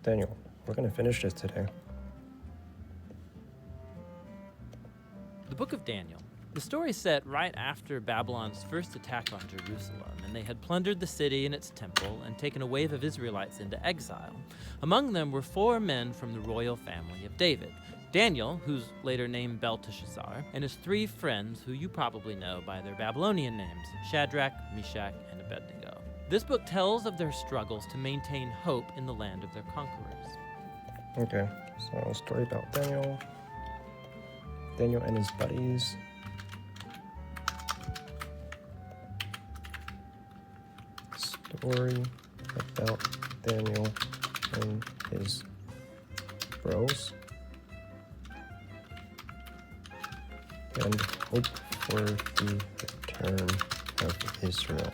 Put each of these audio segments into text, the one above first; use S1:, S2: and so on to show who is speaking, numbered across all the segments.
S1: Daniel, we're going to finish this today.
S2: The Book of Daniel. The story is set right after Babylon's first attack on Jerusalem, and they had plundered the city and its temple and taken a wave of Israelites into exile. Among them were 4 men from the royal family of David: Daniel, who's later named Belteshazzar, and his 3 friends who you probably know by their Babylonian names, Shadrach, Meshach, and Abednego. This book tells of their struggles to maintain hope in the land of their conquerors.
S1: Okay, so a story about Daniel and his buddies. Story about Daniel and his bros. And hope for the return of Israel.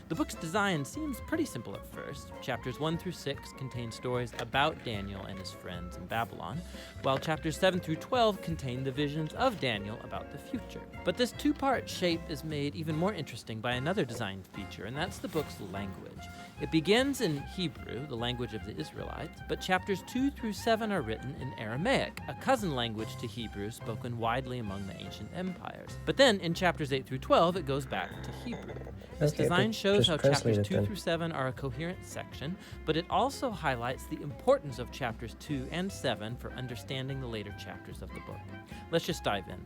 S2: The book's design seems pretty simple at first. Chapters 1 through 6 contain stories about Daniel and his friends in Babylon, while chapters 7 through 12 contain the visions of Daniel about the future. But this 2-part shape is made even more interesting by another design feature, and that's the book's language. It begins in Hebrew, the language of the Israelites, but chapters 2 through 7 are written in Aramaic, a cousin language to Hebrew spoken widely among the ancient empires. But then in chapters 8 through 12, it goes back to Hebrew. This design shows how chapters 2 through 7 are a coherent section, but it also highlights the importance of chapters 2 and 7 for understanding the later chapters of the book. Let's just dive in.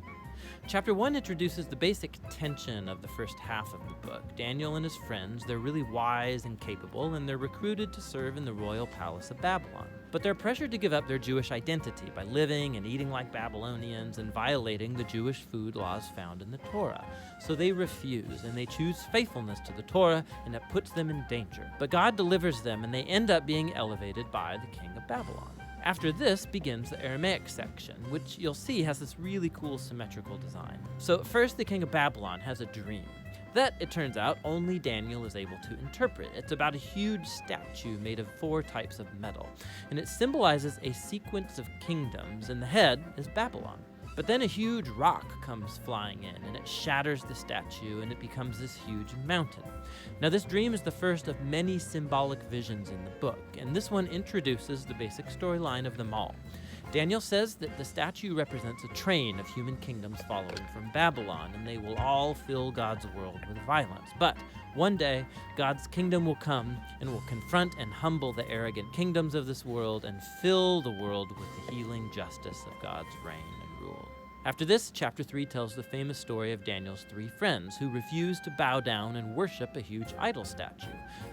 S2: Chapter 1 introduces the basic tension of the first half of the book. Daniel and his friends, they're really wise and capable, and they're recruited to serve in the royal palace of Babylon. But they're pressured to give up their Jewish identity by living and eating like Babylonians and violating the Jewish food laws found in the Torah. So they refuse, and they choose faithfulness to the Torah, and it puts them in danger. But God delivers them, and they end up being elevated by the king of Babylon. After this begins the Aramaic section, which you'll see has this really cool symmetrical design. So first, the king of Babylon has a dream that, it turns out, only Daniel is able to interpret. It's about a huge statue made of 4 types of metal, and it symbolizes a sequence of kingdoms, and the head is Babylon. But then a huge rock comes flying in, and it shatters the statue, and it becomes this huge mountain. Now, this dream is the first of many symbolic visions in the book, and this one introduces the basic storyline of them all. Daniel says that the statue represents a train of human kingdoms following from Babylon, and they will all fill God's world with violence. But one day, God's kingdom will come and will confront and humble the arrogant kingdoms of this world and fill the world with the healing justice of God's reign and rule. After this, chapter 3 tells the famous story of Daniel's 3 friends who refuse to bow down and worship a huge idol statue,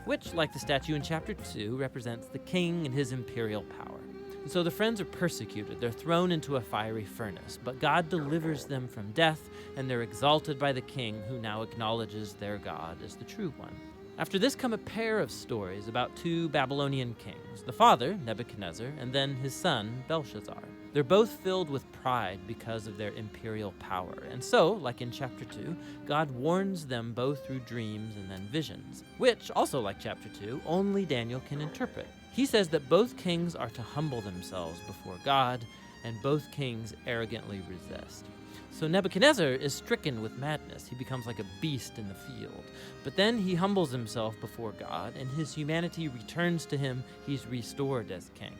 S2: which, like the statue in chapter 2, represents the king and his imperial power. And so the friends are persecuted. They're thrown into a fiery furnace, but God delivers them from death, and they're exalted by the king, who now acknowledges their God as the true one. After this come a pair of stories about 2 Babylonian kings, the father, Nebuchadnezzar, and then his son, Belshazzar. They're both filled with pride because of their imperial power. And so, like in chapter 2, God warns them both through dreams and then visions, which, also like chapter 2, only Daniel can interpret. He says that both kings are to humble themselves before God, and both kings arrogantly resist. So Nebuchadnezzar is stricken with madness. He becomes like a beast in the field. But then he humbles himself before God, and his humanity returns to him. He's restored as king.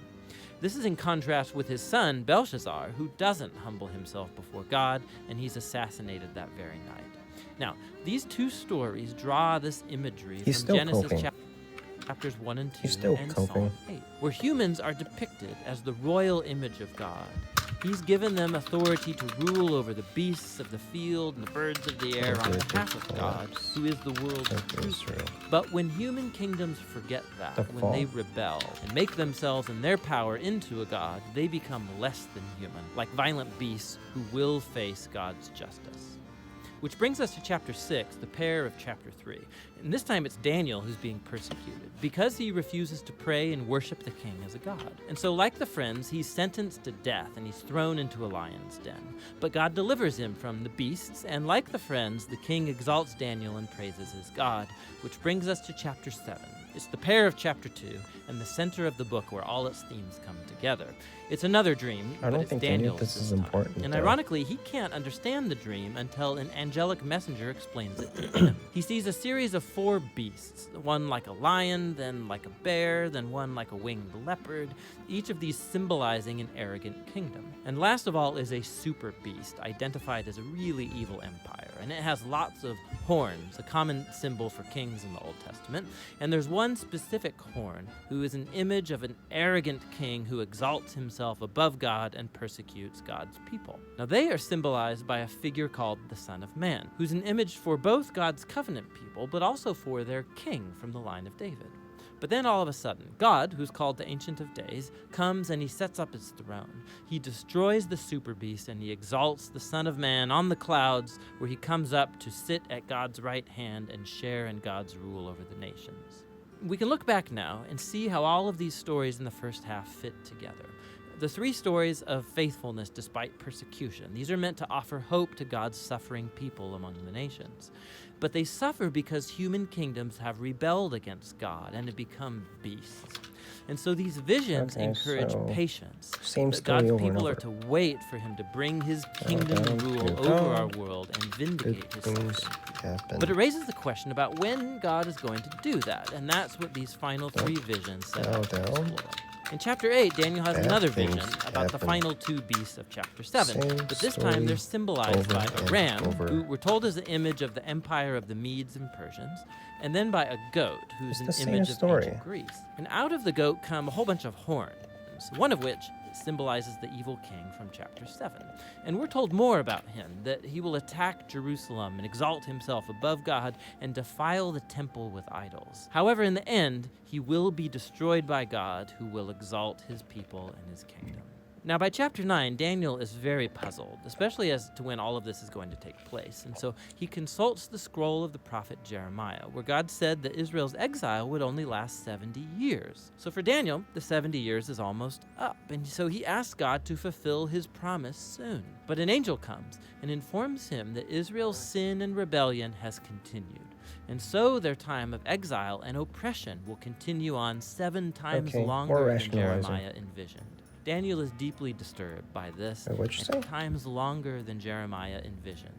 S2: This is in contrast with his son, Belshazzar, who doesn't humble himself before God, and he's assassinated that very night. Now, these 2 stories draw this imagery from Genesis chapters 1 and 2 and Psalm 8, where humans are depicted as the royal image of God. He's given them authority to rule over the beasts of the field and the birds of the air on behalf of God, who is the world's truth. But when human kingdoms forget that, when they rebel and make themselves and their power into a god, they become less than human, like violent beasts who will face God's justice. Which brings us to chapter 6, the pair of chapter 3. And this time it's Daniel who's being persecuted because he refuses to pray and worship the king as a god. And so, like the friends, he's sentenced to death and he's thrown into a lion's den. But God delivers him from the beasts, and like the friends, the king exalts Daniel and praises his God, which brings us to chapter 7. It's the pair of chapter 2 and the center of the book where all its themes come together. It's another dream,
S1: I
S2: but
S1: don't
S2: it's
S1: think any of
S2: Daniel's
S1: this is
S2: time.
S1: important,
S2: And
S1: though.
S2: ironically, he can't understand the dream until an angelic messenger explains it to him. He sees a series of 4 beasts, one like a lion, then like a bear, then one like a winged leopard, each of these symbolizing an arrogant kingdom. And last of all is a super beast, identified as a really evil empire, and it has lots of horns, a common symbol for kings in the Old Testament. And there's one specific horn who is an image of an arrogant king who exalts himself above God and persecutes God's people. Now they are symbolized by a figure called the Son of Man, who's an image for both God's covenant people, but also for their king from the line of David. But then all of a sudden, God, who's called the Ancient of Days, comes and he sets up his throne. He destroys the super beast and he exalts the Son of Man on the clouds, where he comes up to sit at God's right hand and share in God's rule over the nations. We can look back now and see how all of these stories in the first half fit together. The 3 stories of faithfulness despite persecution. These are meant to offer hope to God's suffering people among the nations. But they suffer because human kingdoms have rebelled against God and have become beasts. And so these visions
S1: Okay,
S2: encourage
S1: so
S2: patience.
S1: same
S2: That
S1: story
S2: God's
S1: over and
S2: people
S1: over.
S2: are to wait for him to bring his kingdom and rule
S1: here
S2: over
S1: we
S2: our
S1: go.
S2: world and
S1: Good
S2: vindicate his
S1: things
S2: suffering.
S1: happen.
S2: But it raises the question about when God is going to do that, and that's what these final 3 visions set out to
S1: down.
S2: explore. In chapter 8, Daniel has
S1: Bad
S2: another
S1: things
S2: vision about the
S1: happen.
S2: final 2 beasts of chapter 7,
S1: Same
S2: but this
S1: story
S2: time they're symbolized
S1: over
S2: by a
S1: and
S2: ram,
S1: over.
S2: who we're told is an image of the empire of the Medes and Persians, and then by a goat, who's
S1: It's
S2: an
S1: the same
S2: image of
S1: story.
S2: ancient Greece. And out of the goat come a whole bunch of horns, one of which symbolizes the evil king from chapter 7. And we're told more about him, that he will attack Jerusalem and exalt himself above God and defile the temple with idols. However, in the end, he will be destroyed by God, who will exalt his people and his kingdom. Now, by chapter 9, Daniel is very puzzled, especially as to when all of this is going to take place. And so he consults the scroll of the prophet Jeremiah, where God said that Israel's exile would only last 70 years. So for Daniel, the 70 years is almost up, and so he asks God to fulfill his promise soon. But an angel comes and informs him that Israel's sin and rebellion has continued. And so their time of exile and oppression will continue on 7 times
S1: Okay, more
S2: longer than
S1: rationalizing.
S2: Jeremiah envisioned. Daniel is deeply disturbed by this,
S1: Wait, what'd you
S2: and
S1: say?
S2: times longer than Jeremiah envisioned.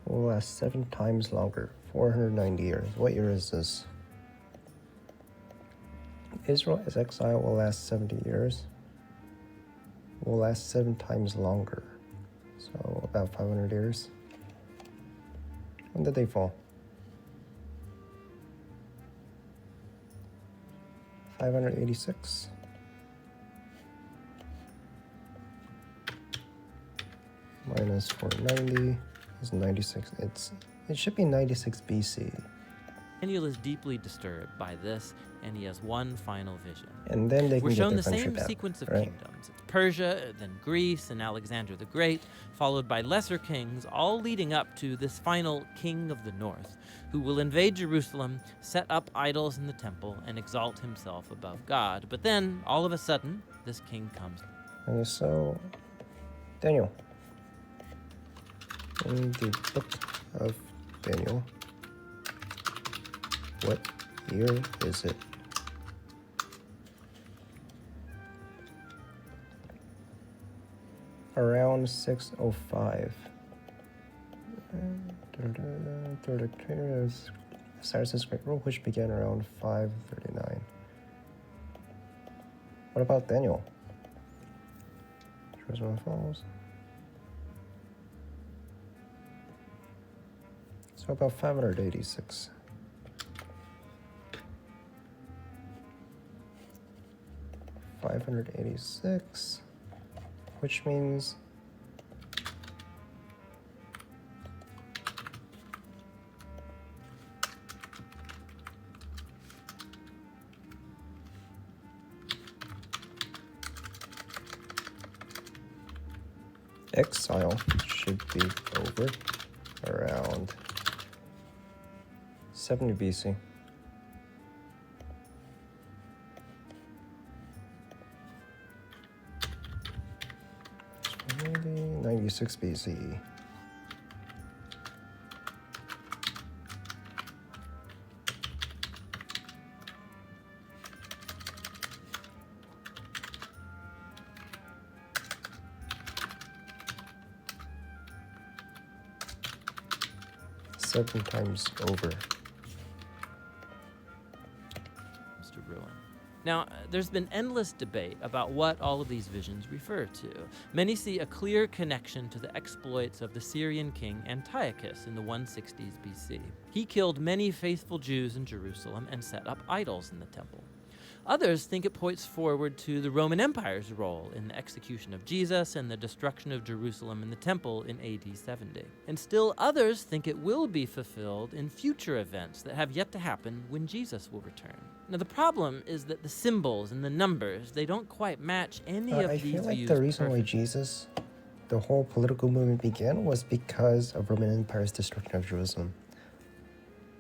S1: Will last 7 times longer. 490 years. What year is this? Israel's exile will last 70 years. Will last 7 times longer. So about 500 years. When did they fall? 586. Minus 490 is 96. It should be 96 BC.
S2: Daniel is deeply disturbed by this, and he has one final vision.
S1: And then they can
S2: We're
S1: get
S2: shown
S1: their
S2: the
S1: country
S2: same
S1: back,
S2: sequence of
S1: right?
S2: kingdoms. It's Persia, then Greece, and Alexander the Great, followed by lesser kings, all leading up to this final king of the north, who will invade Jerusalem, set up idols in the temple, and exalt himself above God. But then, all of a sudden, this king comes.
S1: Okay, so Daniel. In the book of Daniel, what year is it? Around 605. Cyrus's Great Rule, which began around 539. What about Daniel? Jerusalem falls. So about 586. $586, which means exile should be over around 70 BC. Maybe 96 BC. 7 times over.
S2: Mr. Ruin. Now, there's been endless debate about what all of these visions refer to. Many see a clear connection to the exploits of the Syrian king Antiochus in the 160s BC. He killed many faithful Jews in Jerusalem and set up idols in the temple. Others think it points forward to the Roman Empire's role in the execution of Jesus and the destruction of Jerusalem and the temple in AD 70. And still others think it will be fulfilled in future events that have yet to happen when Jesus will return. Now the problem is that the symbols and the numbers, they don't quite match any of
S1: I
S2: these
S1: feel like
S2: views
S1: the reason why
S2: perfectly.
S1: the whole political movement began was because of Roman Empire's destruction of Jerusalem.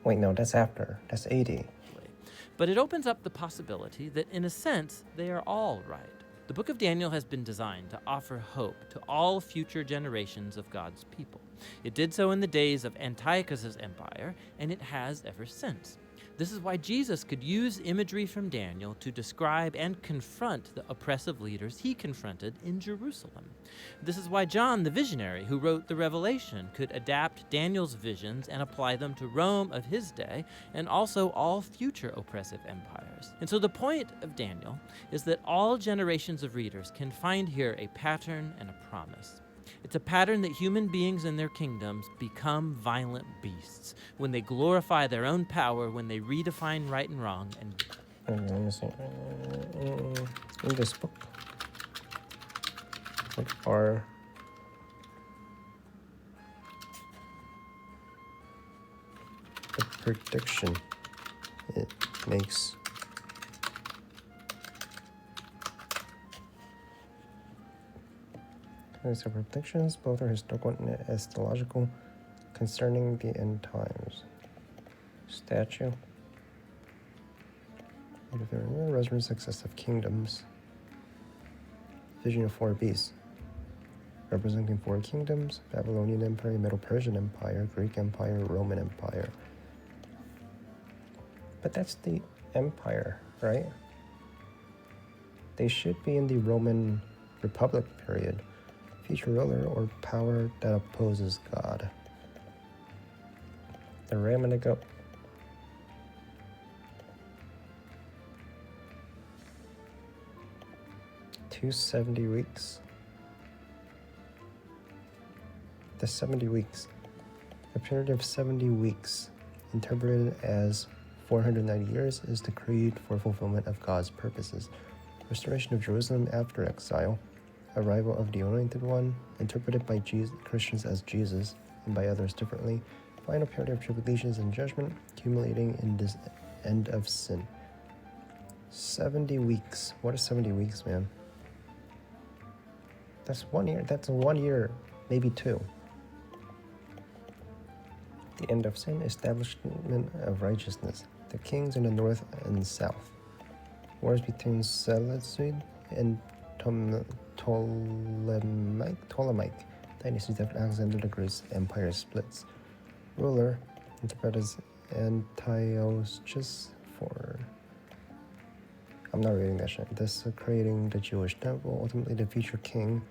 S1: Wait, no, that's after. That's 80.
S2: But it opens up the possibility that, in a sense, they are all right. The book of Daniel has been designed to offer hope to all future generations of God's people. It did so in the days of Antiochus' empire, and it has ever since. This is why Jesus could use imagery from Daniel to describe and confront the oppressive leaders he confronted in Jerusalem. This is why John, the visionary who wrote the Revelation, could adapt Daniel's visions and apply them to Rome of his day and also all future oppressive empires. And so the point of Daniel is that all generations of readers can find here a pattern and a promise. It's a pattern that human beings and their kingdoms become violent beasts when they glorify their own power, when they redefine right and wrong, and
S1: Let me see. In this book, what are the prediction it makes? These are predictions, both are historical and astrological, concerning the end times. Statue. Resurrection successive kingdoms. Vision of 4 beasts. Representing 4 kingdoms: Babylonian Empire, Middle Persian Empire, Greek Empire, Roman Empire. But that's the empire, right? They should be in the Roman Republic period. Future ruler or power that opposes God. The ram and the goat. Two 70 weeks. The 70 weeks. A period of 70 weeks, interpreted as 490 years, is decreed for fulfillment of God's purposes. Restoration of Jerusalem after exile. Arrival of the Anointed One, interpreted by Christians as Jesus, and by others differently. Final period of tribulations and judgment, accumulating in this end of sin. 70 weeks. What is 70 weeks, man? That's 1 year. That's 1 year, maybe 2. The end of sin, establishment of righteousness. The kings in the north and south. Wars between Seleucid and Ptolemaic dynasties after Alexander the Great's empire splits. Ruler, interpreted as Antiochus IV. I'm not reading that shit. Desecrating the Jewish temple, ultimately the future king.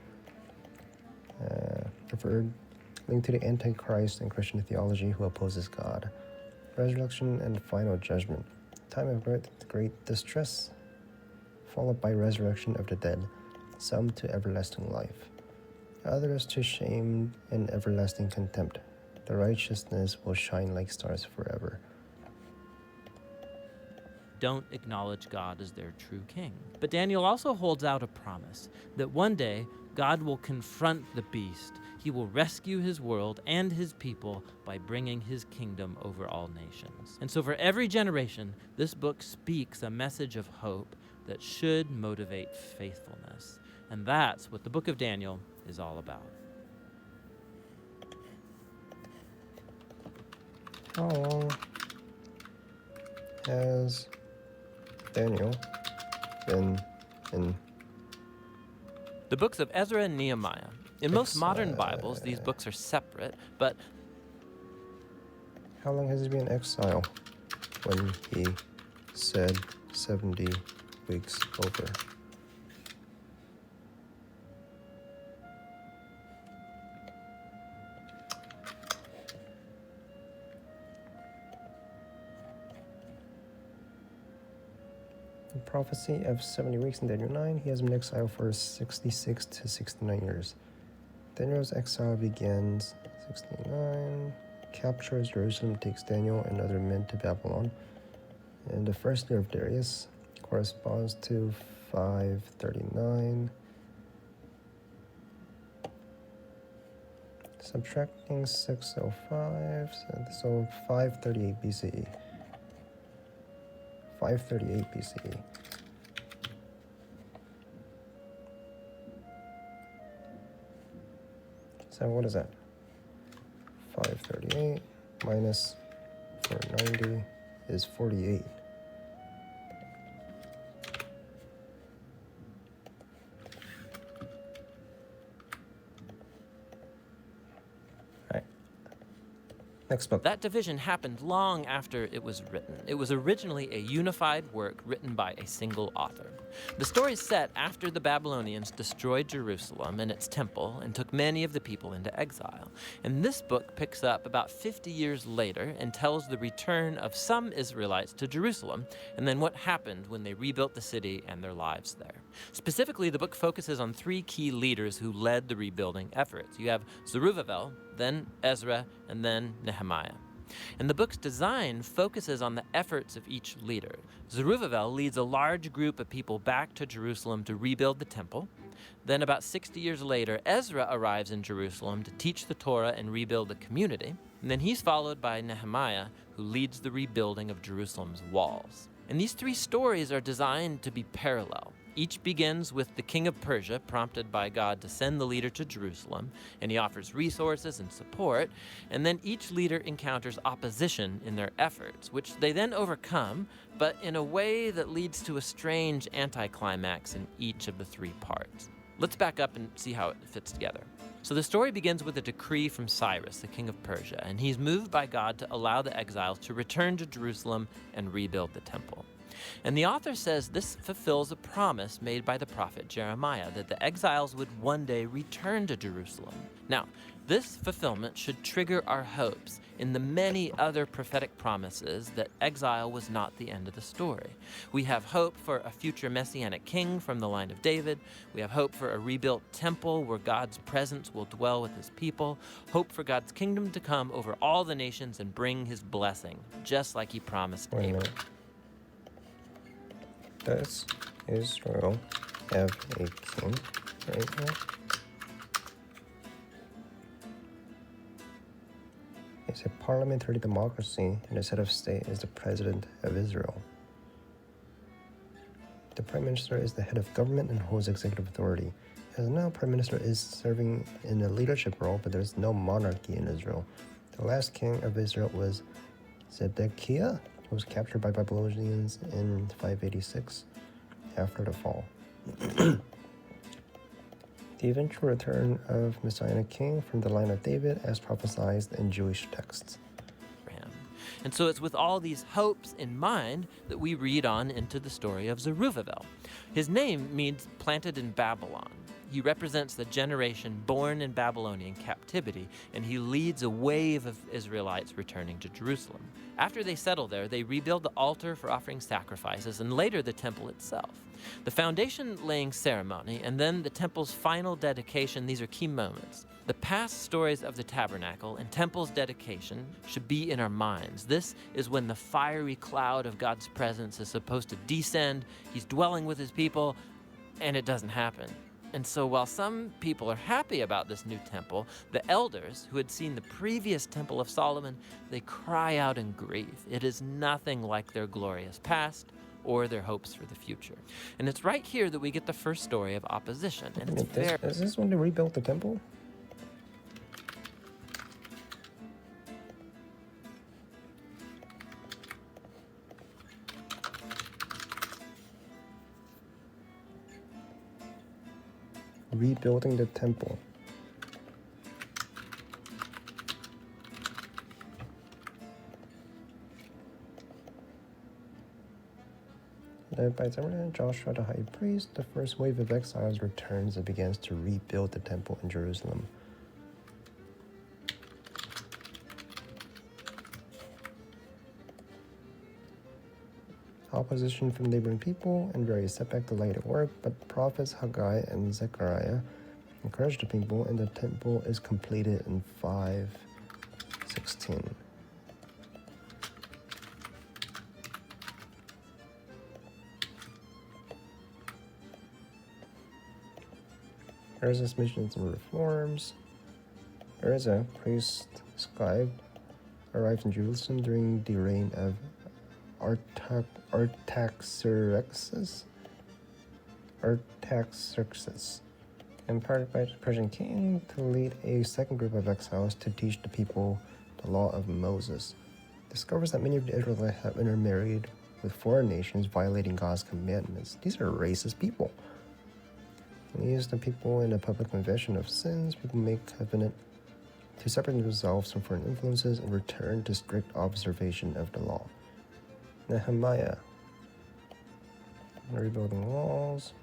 S1: Referred, linked to the Antichrist and Christian theology who opposes God. Resurrection and final judgment. Time of great distress, followed by resurrection of the dead. Some to everlasting life, others to shame and everlasting contempt. The righteousness will shine like stars forever.
S2: don't acknowledge God as their true king. But Daniel also holds out a promise that one day God will confront the beast. He will rescue his world and his people by bringing his kingdom over all nations. And so for every generation, this book speaks a message of hope that should motivate faithfulness. And that's what the book of Daniel is all about.
S1: How long has Daniel been in?
S2: The books of Ezra and Nehemiah. In most modern Bibles, these books are separate, but
S1: How long has he been in exile when he said 70 weeks over? The prophecy of 70 weeks in Daniel 9, he has been exiled for 66 to 69 years. Daniel's exile begins 69, captures Jerusalem, takes Daniel and other men to Babylon. And the first year of Darius corresponds to 539. Subtracting 605, so 538 BCE. 538 BCE. So what is that? 538 minus 490 is 48. Next book.
S2: That division happened long after it was written. It was originally a unified work written by a single author. The story is set after the Babylonians destroyed Jerusalem and its temple and took many of the people into exile. And this book picks up about 50 years later and tells the return of some Israelites to Jerusalem and then what happened when they rebuilt the city and their lives there. Specifically, the book focuses on three key leaders who led the rebuilding efforts. You have Zerubbabel, then Ezra, and then Nehemiah. And the book's design focuses on the efforts of each leader. Zerubbabel leads a large group of people back to Jerusalem to rebuild the temple. Then about 60 years later, Ezra arrives in Jerusalem to teach the Torah and rebuild the community. And then he's followed by Nehemiah, who leads the rebuilding of Jerusalem's walls. And these three stories are designed to be parallel. Each begins with the king of Persia, prompted by God to send the leader to Jerusalem, and he offers resources and support, and then each leader encounters opposition in their efforts, which they then overcome, but in a way that leads to a strange anticlimax in each of the three parts. Let's back up and see how it fits together. So the story begins with a decree from Cyrus, the king of Persia, and he's moved by God to allow the exiles to return to Jerusalem and rebuild the temple. And the author says this fulfills a promise made by the prophet Jeremiah that the exiles would one day return to Jerusalem. Now, this fulfillment should trigger our hopes in the many other prophetic promises that exile was not the end of the story. We have hope for a future messianic king from the line of David. We have hope for a rebuilt temple where God's presence will dwell with his people. Hope for God's kingdom to come over all the nations and bring his blessing, just like he promised Abraham.
S1: Does Israel have a king right now? It's a parliamentary democracy, and the head of state is the president of Israel. The prime minister is the head of government and holds executive authority. As of now, prime minister is serving in a leadership role, but there's no monarchy in Israel. The last king of Israel was Zedekiah, who was captured by Babylonians in 586 after the fall. The eventual return of Messianic king from the line of David as prophesied in Jewish texts.
S2: And so it's with all these hopes in mind that we read on into the story of Zerubbabel. His name means planted in Babylon. He represents the generation born in Babylonian captivity, and he leads a wave of Israelites returning to Jerusalem. After they settle there, they rebuild the altar for offering sacrifices, and later the temple itself. The foundation-laying ceremony, and then the temple's final dedication, these are key moments. The past stories of the tabernacle and temple's dedication should be in our minds. This is when the fiery cloud of God's presence is supposed to descend. He's dwelling with his people, and it doesn't happen. And so while some people are happy about this new temple, the elders who had seen the previous temple of Solomon, they cry out in grief. It is nothing like their glorious past or their hopes for the future. And it's right here that we get the first story of opposition. And it's
S1: Is this when they rebuilt the temple? Rebuilding the temple. Led by Zechariah and Joshua the high priest, the first wave of exiles returns and begins to rebuild the temple in Jerusalem. opposition from neighboring people, and various setbacks delayed at work, but prophets Haggai and Zechariah encouraged the people, and the temple is completed in 516. Ezra's missions and reforms. Ezra, priest scribe, arrived in Jerusalem during the reign of Artaxerxes, empowered by the Persian king to lead a second group of exiles to teach the people the law of Moses. Discovers that many of the Israelites have intermarried with foreign nations, violating God's commandments. These are racist people. Leads the people in a public confession of sins. People make covenant to separate themselves from foreign influences and return to strict observation of the law. Nehemiah, rebuilding walls.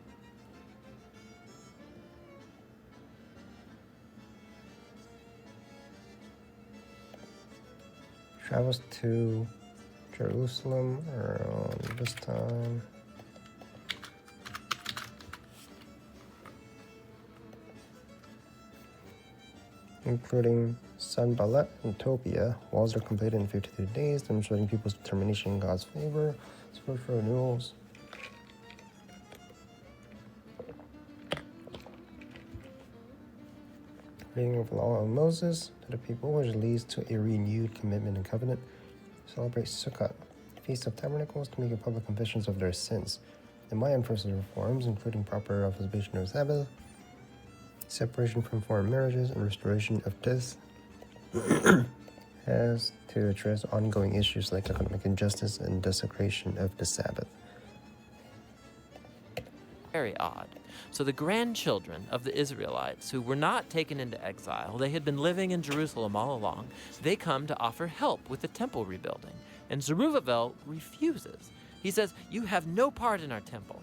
S1: Travels to Jerusalem around this time. Including Sanballat and Tobiah. Walls are completed in 53 days, demonstrating people's determination in God's favor. Spiritual renewals. Reading of the law of Moses to the people, which leads to a renewed commitment and covenant. Celebrate Sukkot, Feast of Tabernacles, to make a public confessions of their sins. The Maya enforces reforms, including proper observation of Sabbath, separation from foreign marriages, and restoration of death. Has to address ongoing issues like economic injustice and desecration of the Sabbath.
S2: Very odd. So the grandchildren of the Israelites who were not taken into exile, they had been living in Jerusalem all along, they come to offer help with the temple rebuilding. And Zerubbabel refuses. He says, "You have no part in our temple."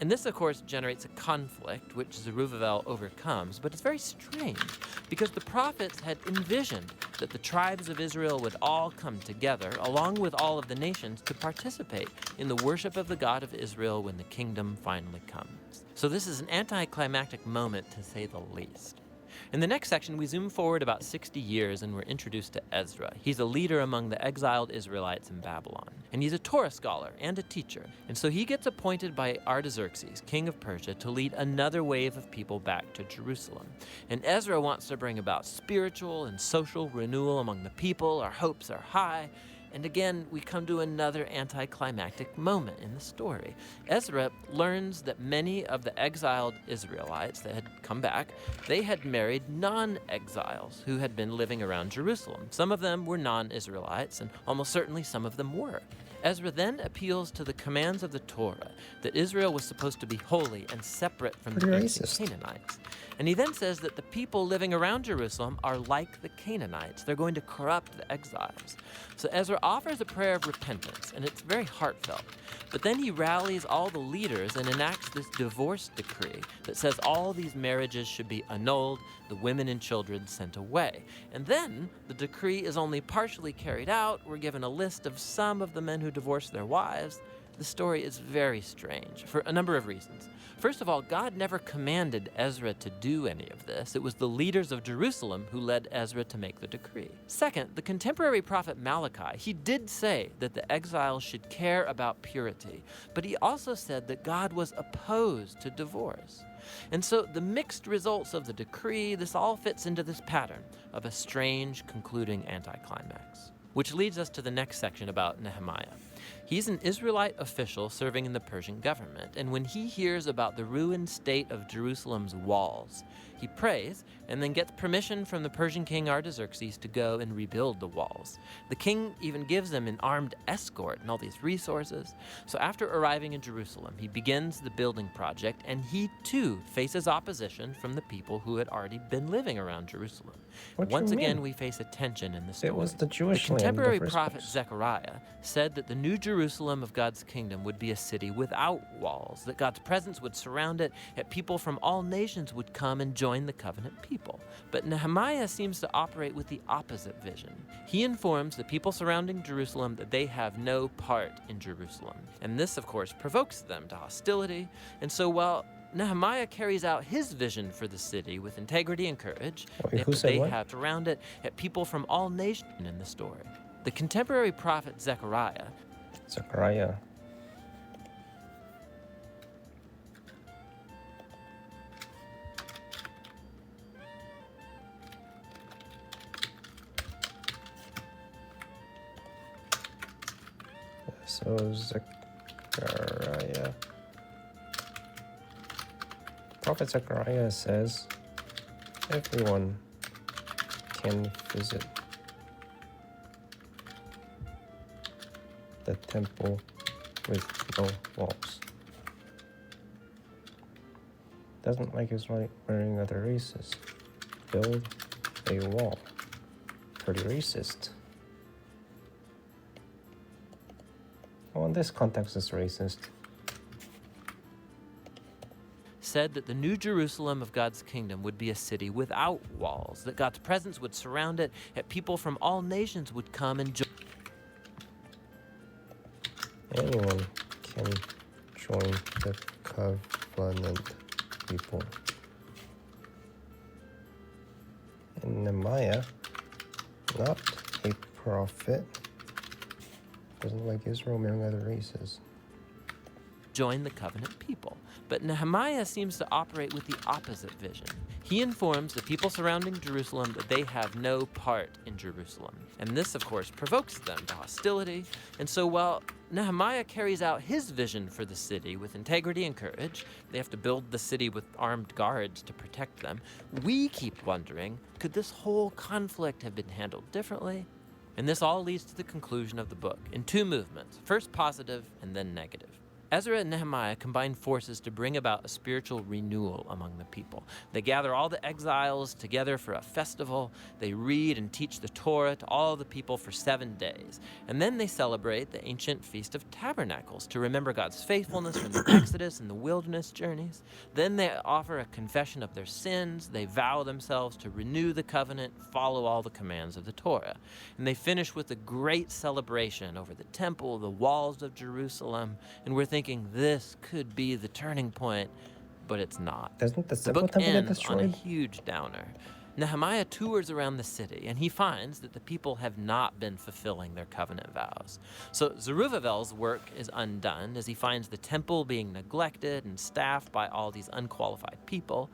S2: And this, of course, generates a conflict which Zerubbabel overcomes, but it's very strange because the prophets had envisioned that the tribes of Israel would all come together, along with all of the nations, to participate in the worship of the God of Israel when the kingdom finally comes. So this is an anticlimactic moment, to say the least. In the next section, we zoom forward about 60 years and we're introduced to Ezra. He's a leader among the exiled Israelites in Babylon. And he's a Torah scholar and a teacher. And so he gets appointed by Artaxerxes, king of Persia, to lead another wave of people back to Jerusalem. And Ezra wants to bring about spiritual and social renewal among the people. Our hopes are high. And again, we come to another anticlimactic moment in the story. Ezra learns that many of the exiled Israelites that had come back, they had married non-exiles who had been living around Jerusalem. Some of them were non-Israelites, and almost certainly some of them were. Ezra then appeals to the commands of the Torah, that Israel was supposed to be holy and separate from the ancient Canaanites. And he then says that the people living around Jerusalem are like the Canaanites. They're going to corrupt the exiles. So Ezra offers a prayer of repentance, and it's very heartfelt. But then he rallies all the leaders and enacts this divorce decree that says all these marriages should be annulled, the women and children sent away. And then the decree is only partially carried out. We're given a list of some of the men who divorced their wives. The story is very strange for a number of reasons. First of all, God never commanded Ezra to do any of this. It was the leaders of Jerusalem who led Ezra to make the decree. Second, the contemporary prophet Malachi, he did say that the exiles should care about purity, but he also said that God was opposed to divorce. And so the mixed results of the decree, this all fits into this pattern of a strange concluding anticlimax. Which leads us to the next section about Nehemiah. He's an Israelite official serving in the Persian government, and when he hears about the ruined state of Jerusalem's walls, he prays and then gets permission from the Persian king Artaxerxes to go and rebuild the walls. The king even gives them an armed escort and all these resources. So after arriving in Jerusalem, he begins the building project, and he too faces opposition from the people who had already been living around Jerusalem. Once again, we face a tension in the story.
S1: It was the Jewish
S2: The contemporary
S1: land in the first
S2: prophet
S1: place.
S2: Zechariah said that the new New Jerusalem of God's kingdom would be a city without walls, that God's presence would surround it, that people from all nations would come and join the covenant people. But Nehemiah seems to operate with the opposite vision. He informs the people surrounding Jerusalem that they have no part in Jerusalem. And this, of course, provokes them to hostility. And so while Nehemiah carries out his vision for the city with integrity and courage,
S1: Wait, who said
S2: they
S1: what?
S2: have around it at people from all nations in the story. The contemporary prophet Zechariah
S1: Zechariah. So Zechariah. Prophet Zechariah says everyone can visit the temple with no walls. Doesn't like his wearing other races. Build a wall. Pretty racist. Well, in this context, it's racist.
S2: said that the New Jerusalem of God's kingdom would be a city without walls, that God's presence would surround it, that people from all nations would come and join.
S1: Anyone can join the covenant people. And Nehemiah, not a prophet, doesn't like Israel among other races.
S2: Join the covenant people. But Nehemiah seems to operate with the opposite vision. He informs the people surrounding Jerusalem that they have no part in Jerusalem. And this, of course, provokes them to hostility. And so while Nehemiah carries out his vision for the city with integrity and courage, they have to build the city with armed guards to protect them, we keep wondering, could this whole conflict have been handled differently? And this all leads to the conclusion of the book in two movements, first positive and then negative. Ezra and Nehemiah combine forces to bring about a spiritual renewal among the people. They gather all the exiles together for a festival. They read and teach the Torah to all the people for 7 days. And then they celebrate the ancient Feast of Tabernacles to remember God's faithfulness from the Exodus and the wilderness journeys. Then they offer a confession of their sins. They vow themselves to renew the covenant, follow all the commands of the Torah. And they finish with a great celebration over the temple, the walls of Jerusalem, and we're thinking this could be the turning point, but it's not.
S1: Doesn't the
S2: The
S1: Second
S2: book
S1: Temple get
S2: ends on a
S1: destroyed?
S2: huge downer. Nehemiah tours around the city, and he finds that the people have not been fulfilling their covenant vows. So Zerubbabel's work is undone as he finds the temple being neglected and staffed by all these unqualified people.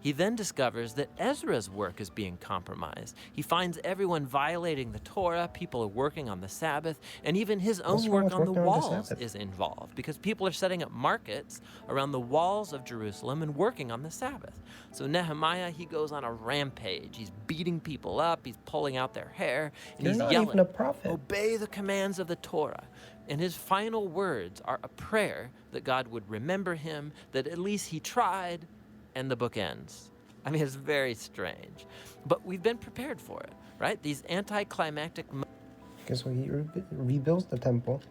S2: He then discovers that Ezra's work is being compromised. He finds everyone violating the Torah, people are working on the Sabbath, and even his
S1: What's
S2: own
S1: wrong
S2: work
S1: with
S2: on the
S1: working on the
S2: walls
S1: Sabbath?
S2: is involved because people are setting up markets around the walls of Jerusalem and working on the Sabbath. So Nehemiah, he goes on a rampage. He's beating people up, he's pulling out their hair, and
S1: You're
S2: he's
S1: not
S2: yelling,
S1: even a prophet.
S2: "Obey the commands of the Torah." And his final words are a prayer that God would remember him, that at least he tried, and the book ends. I mean, it's very strange. But we've been prepared for it, right? These anticlimactic
S1: Okay, so he rebuilds the temple.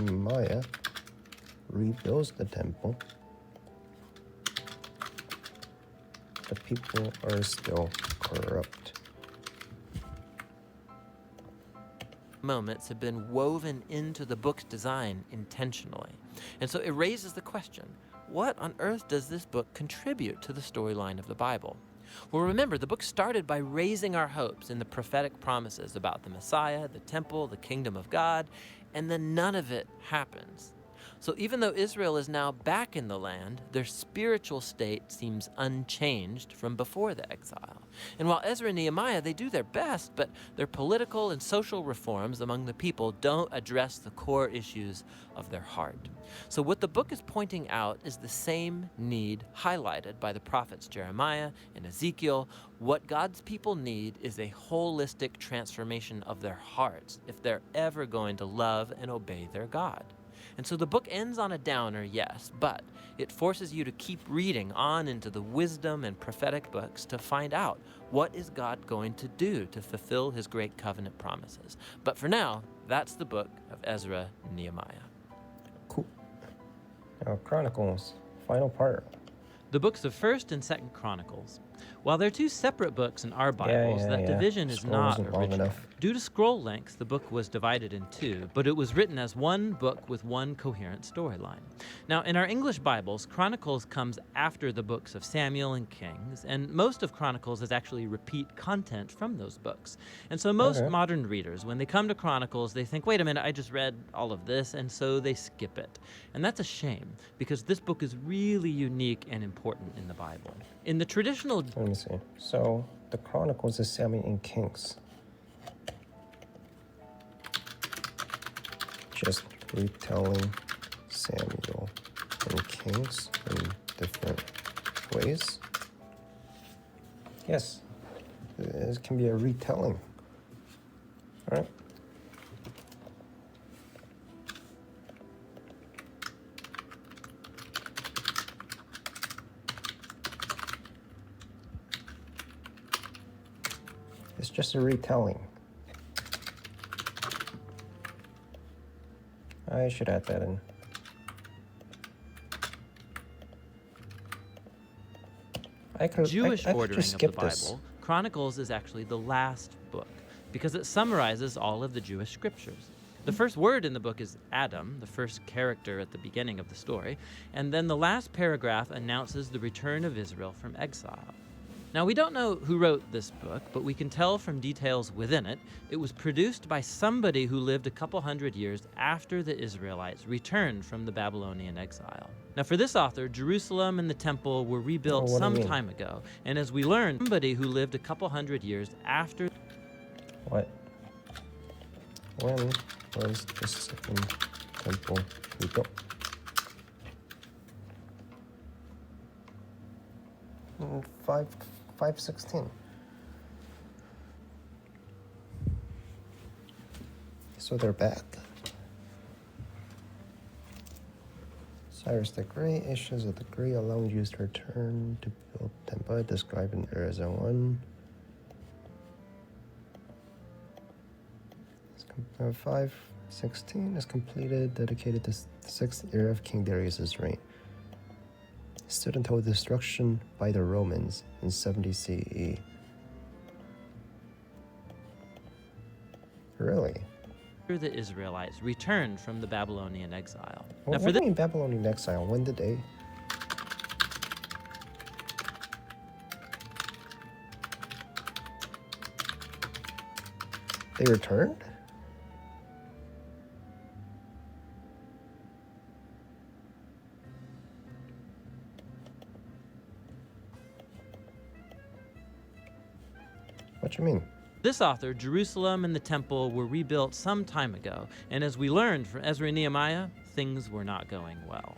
S1: Nehemiah rebuilds the temple. The people are still corrupt.
S2: moments have been woven into the book's design intentionally. And so it raises the question, what on earth does this book contribute to the storyline of the Bible? Well, remember, the book started by raising our hopes in the prophetic promises about the Messiah, the temple, the kingdom of God, and then none of it happens. So even though Israel is now back in the land, their spiritual state seems unchanged from before the exile. And while Ezra and Nehemiah, they do their best, but their political and social reforms among the people don't address the core issues of their heart. So what the book is pointing out is the same need highlighted by the prophets Jeremiah and Ezekiel. What God's people need is a holistic transformation of their hearts if they're ever going to love and obey their God. And so the book ends on a downer, yes, but it forces you to keep reading on into the wisdom and prophetic books to find out what is God going to do to fulfill his great covenant promises. But for now, that's the book of Ezra and Nehemiah.
S1: Cool. Now, Chronicles, final part.
S2: The books of 1st and 2nd Chronicles. While they're two separate books in our Bibles, that division is
S1: Scroll
S2: not
S1: wasn't long
S2: original.
S1: enough.
S2: Due to scroll length, the book was divided in two, but it was written as one book with one coherent storyline. Now, in our English Bibles, Chronicles comes after the books of Samuel and Kings, and most of Chronicles is actually repeat content from those books. And so most modern readers, when they come to Chronicles, they think, wait a minute, I just read all of this, and so they skip it. And that's a shame, because this book is really unique and important in the Bible. In the traditional...
S1: Let me see. So, the Chronicles is Samuel and Kings. Just retelling Samuel and Kings in different ways. Yes, it can be a retelling. All right. It's just a retelling. I should add that in.
S2: Jewish ordering
S1: just
S2: of the
S1: skip this.
S2: Bible, Chronicles is actually the last book because it summarizes all of the Jewish scriptures. The first word in the book is Adam, the first character at the beginning of the story, and then the last paragraph announces the return of Israel from exile. Now, we don't know who wrote this book, but we can tell from details within it, it was produced by somebody who lived a couple hundred years after the Israelites returned from the Babylonian exile. Now, for this author, Jerusalem and the temple were rebuilt some time ago, and as we learned, somebody who lived a couple hundred years after...
S1: What? When was the second temple rebuilt? 516. So they're back. Cyrus the Great, issues of the Great allowed Jews to return to build temple described in Ezra 1. 516 is completed, dedicated to the 6th year of King Darius' reign. Stood until destruction by the Romans in 70 CE. Really?
S2: the Israelites returned from the Babylonian exile.
S1: What do you mean Babylonian exile? When did they? They returned? What you mean?
S2: This author, Jerusalem and the temple were rebuilt some time ago, and as we learned from Ezra and Nehemiah, things were not going well.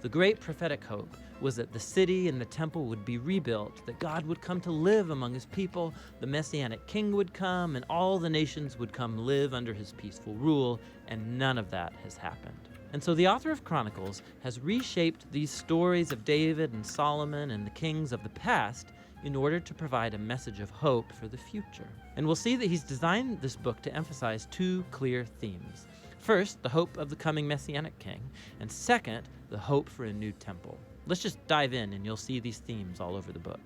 S2: The great prophetic hope was that the city and the temple would be rebuilt, that God would come to live among his people, the Messianic king would come, and all the nations would come live under his peaceful rule, and none of that has happened. And so the author of Chronicles has reshaped these stories of David and Solomon and the kings of the past in order to provide a message of hope for the future. And we'll see that he's designed this book to emphasize two clear themes. First, the hope of the coming Messianic king, and second, the hope for a new temple. Let's just dive in and you'll see these themes all over the book.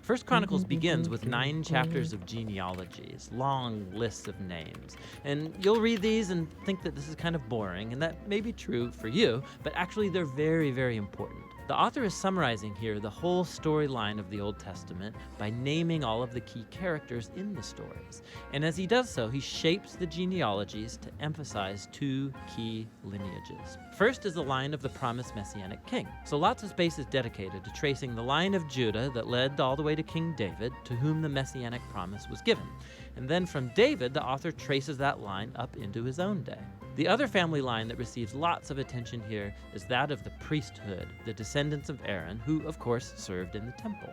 S2: First Chronicles begins with 9 chapters of genealogies, long lists of names. And you'll read these and think that this is kind of boring, and that may be true for you, but actually they're very, very important. The author is summarizing here the whole storyline of the Old Testament by naming all of the key characters in the stories. And as he does so, he shapes the genealogies to emphasize 2 key lineages. First is the line of the promised Messianic king. So lots of space is dedicated to tracing the line of Judah that led all the way to King David, to whom the Messianic promise was given. And then from David, the author traces that line up into his own day. The other family line that receives lots of attention here is that of the priesthood, the descendants of Aaron, who, of course, served in the temple.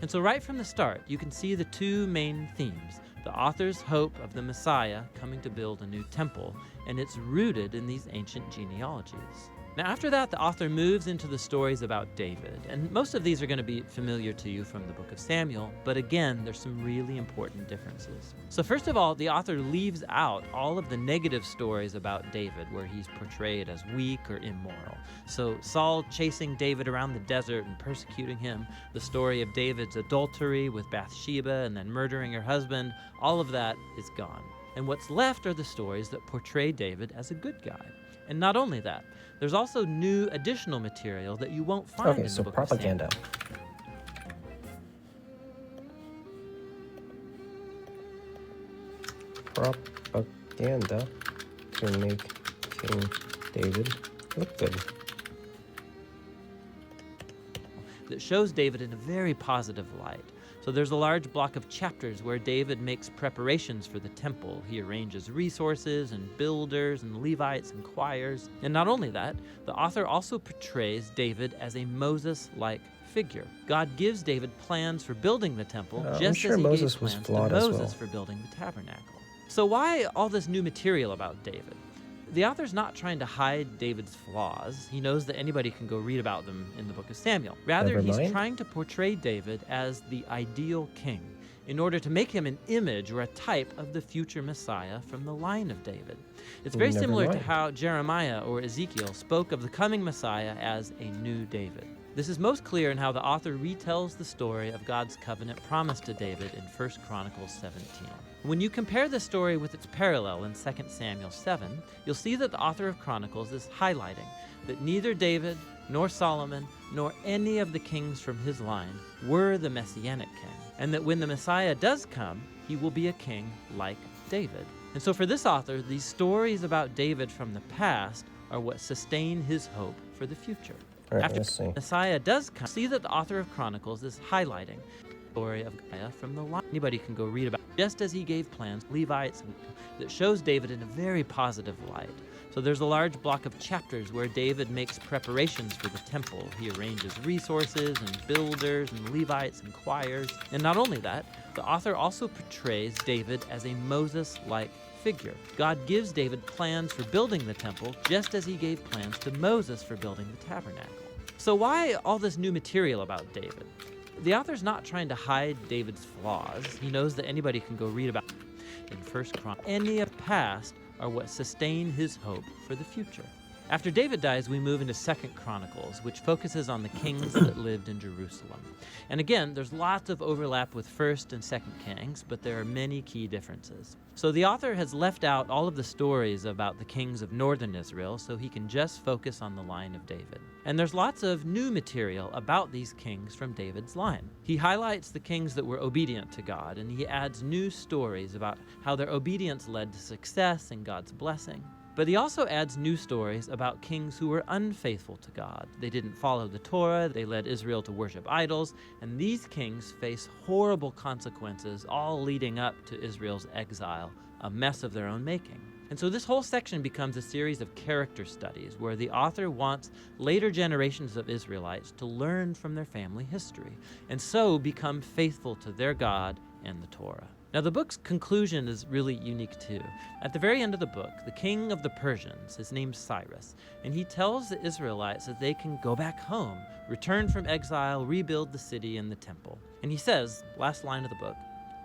S2: And so right from the start, you can see the two main themes: the author's hope of the Messiah coming to build a new temple, and it's rooted in these ancient genealogies. Now, after that, the author moves into the stories about David, and most of these are going to be familiar to you from the book of Samuel, but again, there's some really important differences. So first of all, the author leaves out all of the negative stories about David, where he's portrayed as weak or immoral. So Saul chasing David around the desert and persecuting him, the story of David's adultery with Bathsheba and then murdering her husband, all of that is gone. And what's left are the stories that portray David as a good guy. And not only that, there's also new additional material that you won't find in the book of Samuel.
S1: Propaganda. Propaganda to make King David look good.
S2: That shows David in a very positive light. So there's a large block of chapters where David makes preparations for the temple. He arranges resources and builders and Levites and choirs. And not only that, the author also portrays David as a Moses-like figure. God gives David plans for building the temple, just as he
S1: Moses
S2: gave
S1: was
S2: plans to
S1: flawed as
S2: Moses
S1: well.
S2: for building the tabernacle. So why all this new material about David? The author's not trying to hide David's flaws. He knows that anybody can go read about them in the book of Samuel. Rather,
S1: Never
S2: he's
S1: mind.
S2: trying to portray David as the ideal king in order to make him an image or a type of the future Messiah from the line of David. It's very
S1: Never
S2: similar to
S1: mind.
S2: how Jeremiah or Ezekiel spoke of the coming Messiah as a new David. This is most clear in how the author retells the story of God's covenant promise to David in 1 Chronicles 17. When you compare this story with its parallel in 2 Samuel 7, you'll see that the author of Chronicles is highlighting that neither David, nor Solomon, nor any of the kings from his line were the Messianic king, and that when the Messiah does come, he will be a king like David. And so for this author, these stories about David from the past are what sustain his hope for the future.
S1: All right,
S2: After
S1: let's see.
S2: Messiah does come, see that the author of Chronicles is highlighting the story of Gaia from the line. Anybody can go read about it, just as he gave plans, Levites, that shows David in a very positive light. So there's a large block of chapters where David makes preparations for the temple. He arranges resources and builders and Levites and choirs. And not only that, the author also portrays David as a Moses-like figure. God gives David plans for building the temple, just as he gave plans to Moses for building the tabernacle. So why all this new material about David? The author's not trying to hide David's flaws. He knows that anybody can go read about it in 1 Chronicles. Any of the past are what sustain his hope for the future. After David dies, we move into 2 Chronicles, which focuses on the kings that lived in Jerusalem. And again, there's lots of overlap with 1st and 2nd Kings, but there are many key differences. So the author has left out all of the stories about the kings of northern Israel, so he can just focus on the line of David. And there's lots of new material about these kings from David's line. He highlights the kings that were obedient to God, and he adds new stories about how their obedience led to success and God's blessing. But he also adds new stories about kings who were unfaithful to God. They didn't follow the Torah, they led Israel to worship idols, and these kings face horrible consequences, all leading up to Israel's exile, a mess of their own making. And so this whole section becomes a series of character studies where the author wants later generations of Israelites to learn from their family history, and so become faithful to their God and the Torah. Now, the book's conclusion is really unique too. At the very end of the book, the king of the Persians is named Cyrus, and he tells the Israelites that they can go back home, return from exile, rebuild the city and the temple. And he says, last line of the book,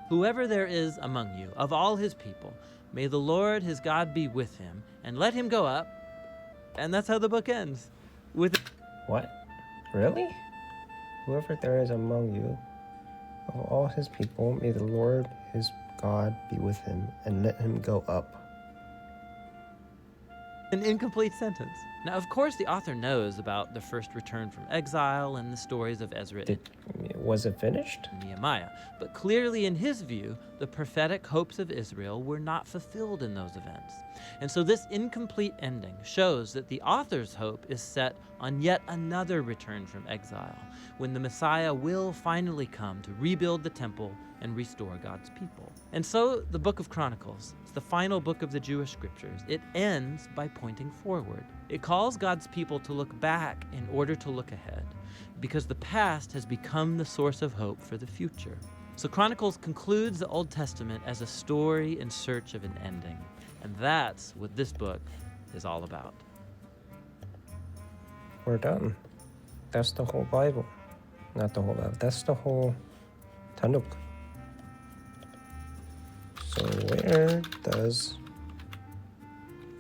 S2: "Whoever there is among you, of all his people, may the Lord his God be with him, and let him go up." And that's how the book ends. With
S1: What? Really? Whoever there is among you, of all his people, may the Lord his God be with him, and let him go up.
S2: an incomplete sentence. Now, of course, the author knows about the first return from exile and the stories of Ezra
S1: Was it finished?
S2: and Nehemiah, but clearly in his view, the prophetic hopes of Israel were not fulfilled in those events. And so this incomplete ending shows that the author's hope is set on yet another return from exile, when the Messiah will finally come to rebuild the temple and restore God's people. And so the book of Chronicles is the final book of the Jewish scriptures. It ends by pointing forward. It calls God's people to look back in order to look ahead, because the past has become the source of hope for the future. So Chronicles concludes the Old Testament as a story in search of an ending. And that's what this book is all about.
S1: We're done. That's the whole Bible. Not the whole Bible. That's the whole Tanukh. So where does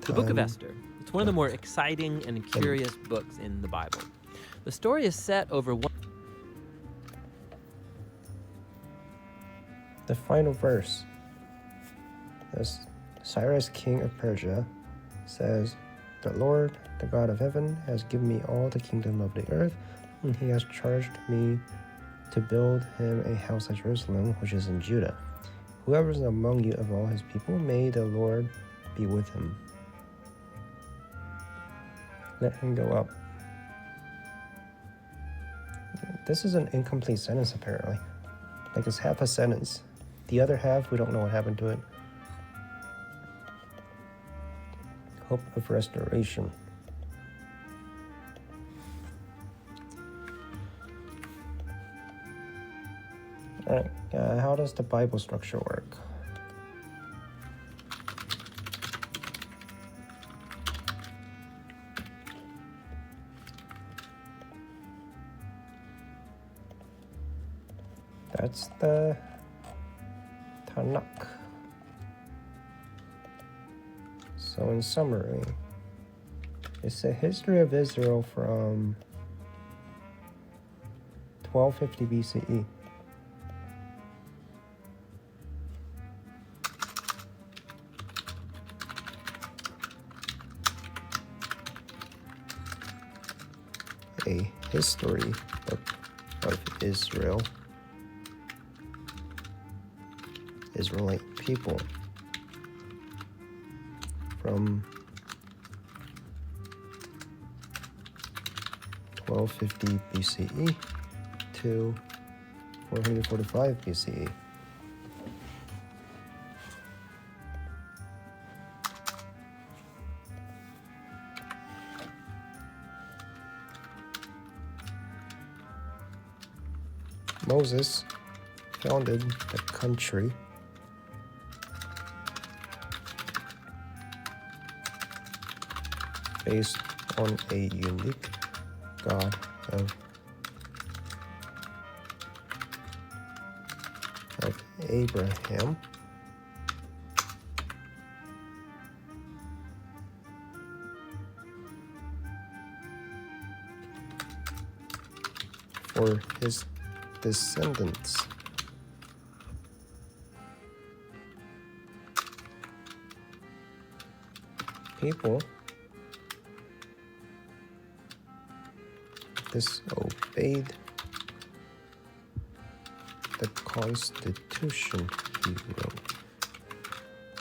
S2: The book of Esther. It's one of the more exciting and curious books in the Bible. The story is set over one.
S1: The final verse? As Cyrus, king of Persia, says, "The Lord, the God of heaven, has given me all the kingdom of the earth, and he has charged me to build him a house at Jerusalem, which is in Judah. Whoever is among you of all his people, may the Lord be with him. Let him go up." This is an incomplete sentence, apparently. Like, it's half a sentence. The other half, we don't know what happened to it. Hope of restoration. All right, how does the Bible structure work? That's the Tanakh. So in summary, it's the history of Israel from 1250 BCE. A history of Israel, Israelite people, from 1250 BCE to 445 BCE. Moses founded the country based on a unique God of Abraham, for his descendants. People disobeyed the Constitution he wrote.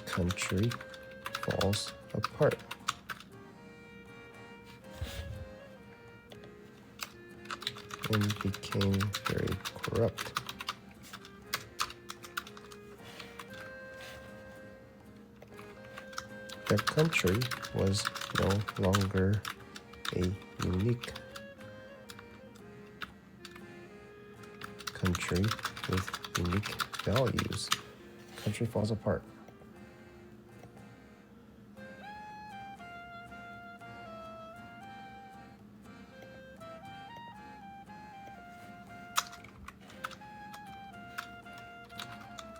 S1: Country falls apart. And became very corrupt. The country was no longer a unique country with unique values. Country falls apart.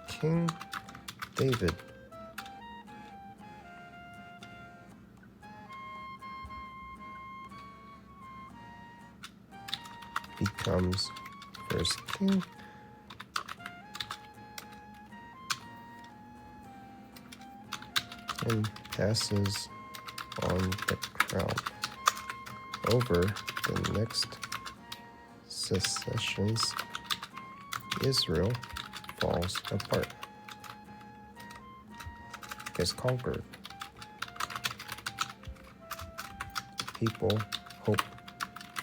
S1: King David becomes first king, and passes on the crown over the next secessions. Israel falls apart, is conquered. People hope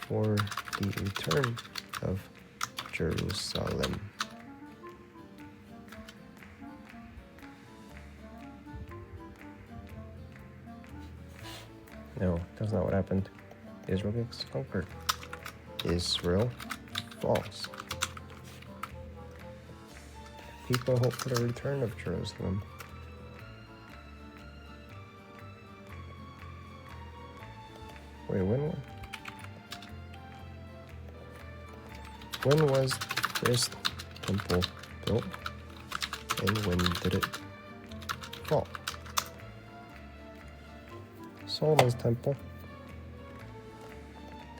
S1: for the return of Jerusalem. No, that's not what happened. Israel gets conquered. Israel falls. People hope for the return of Jerusalem. Wait, when was the first temple built? And when did it fall? Solomon's temple,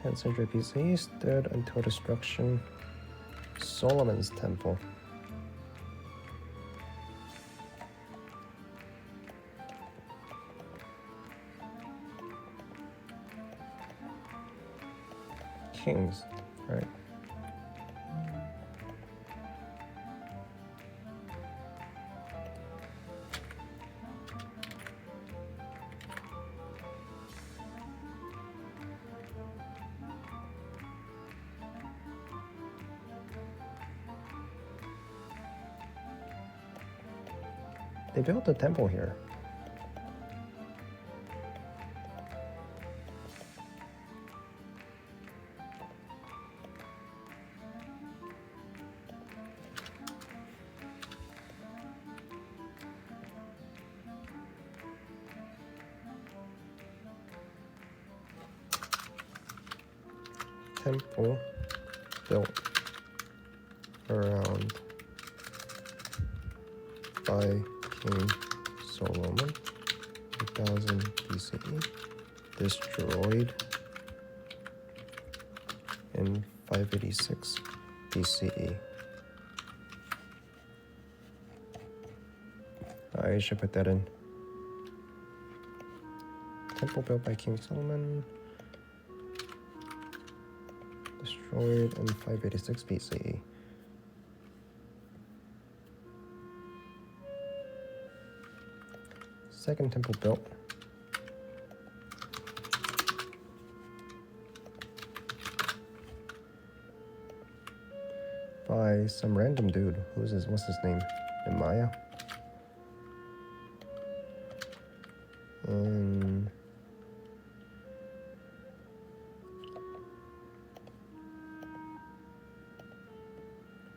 S1: 10th century BCE, stood until destruction. Solomon's temple. Kings, right? They built a temple here. Temple built around by King Solomon, 1000 BCE, destroyed in 586 BCE. I should put that in. Temple built by King Solomon, destroyed in 586 BCE. Second temple built by some random dude. What's his name? Nehemiah. And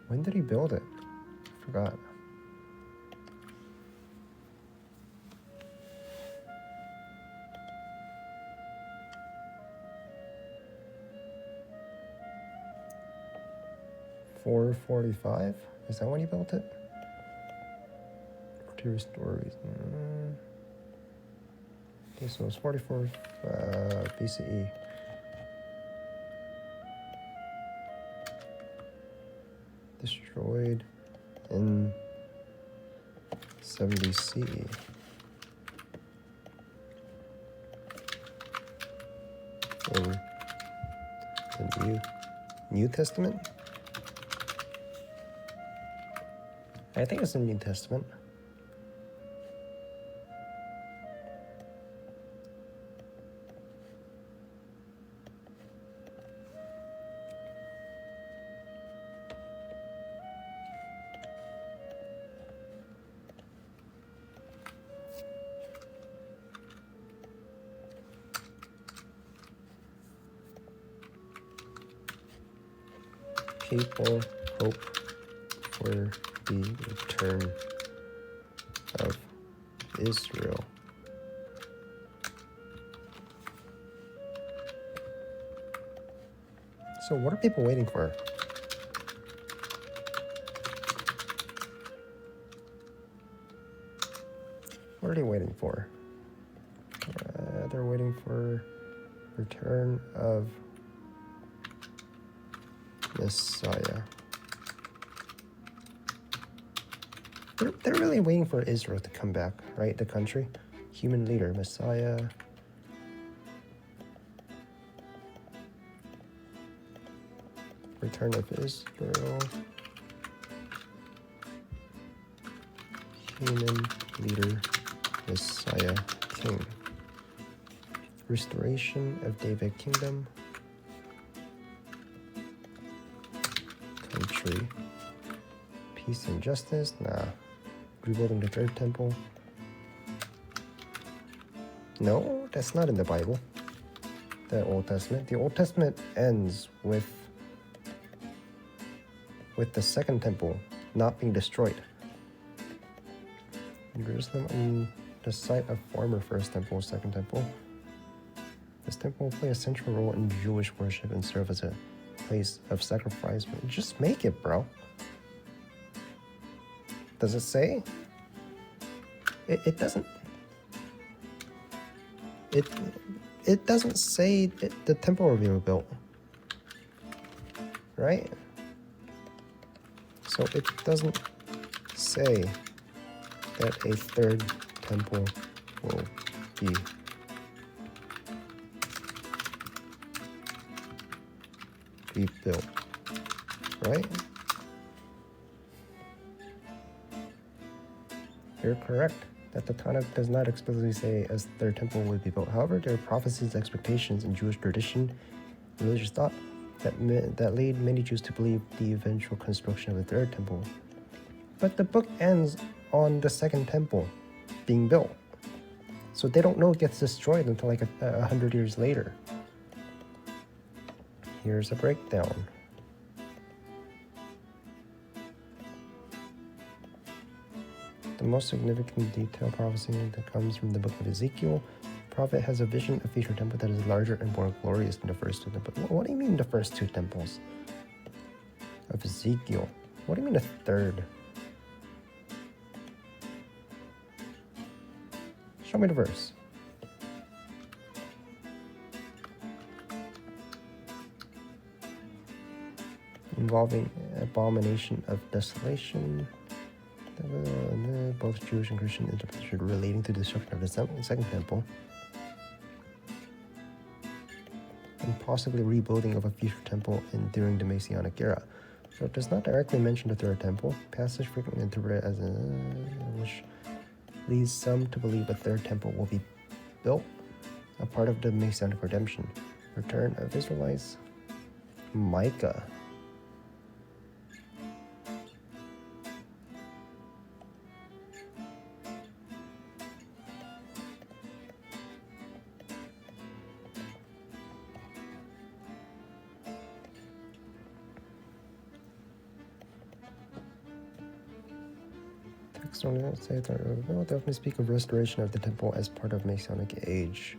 S1: when did he build it? I forgot. $445? Is that when he built it? 2 stories. Okay, so it's 44 BCE. Destroyed in 70 CE. In the New Testament? I think it's the New Testament. People hope for the return of Israel. So what are people waiting for? What are they waiting for? They're waiting for return of Messiah. They're really waiting for Israel to come back, right? The country. Human leader, Messiah. Return of Israel. Human leader, Messiah, King. Restoration of David Kingdom. Country. Peace and justice. Nah. Rebuilding the third temple. No, that's not in the Bible. the Old Testament. The Old Testament ends with the Second Temple not being destroyed. In Jerusalem, on the site of former First Temple, Second Temple, this temple will play a central role in Jewish worship and serve as a place of sacrifice. Just make it, bro. Does it say? It doesn't. It doesn't say the temple will be rebuilt, right? So it doesn't say that a third temple will be rebuilt, right? You're correct that the Tanakh does not explicitly say a third temple will be built. However, there are prophecies, expectations, and Jewish tradition, religious thought that led many Jews to believe the eventual construction of the third temple. But the book ends on the second temple being built, so they don't know it gets destroyed until like 100 years later. Here's a breakdown. The most significant detail prophecy that comes from the book of Ezekiel. The prophet has a vision of a future temple that is larger and more glorious than the first two temples. What do you mean the first two temples of Ezekiel? What do you mean a third? Show me the verse. Involving abomination of desolation. Both Jewish and Christian interpretation relating to the destruction of the second temple and possibly rebuilding of a future temple during the Messianic era. So it does not directly mention the third temple. Passage frequently interpreted as which leads some to believe a third temple will be built, a part of the Messianic redemption. Return of Israelites. Micah. Will definitely speak of restoration of the temple as part of Messianic age.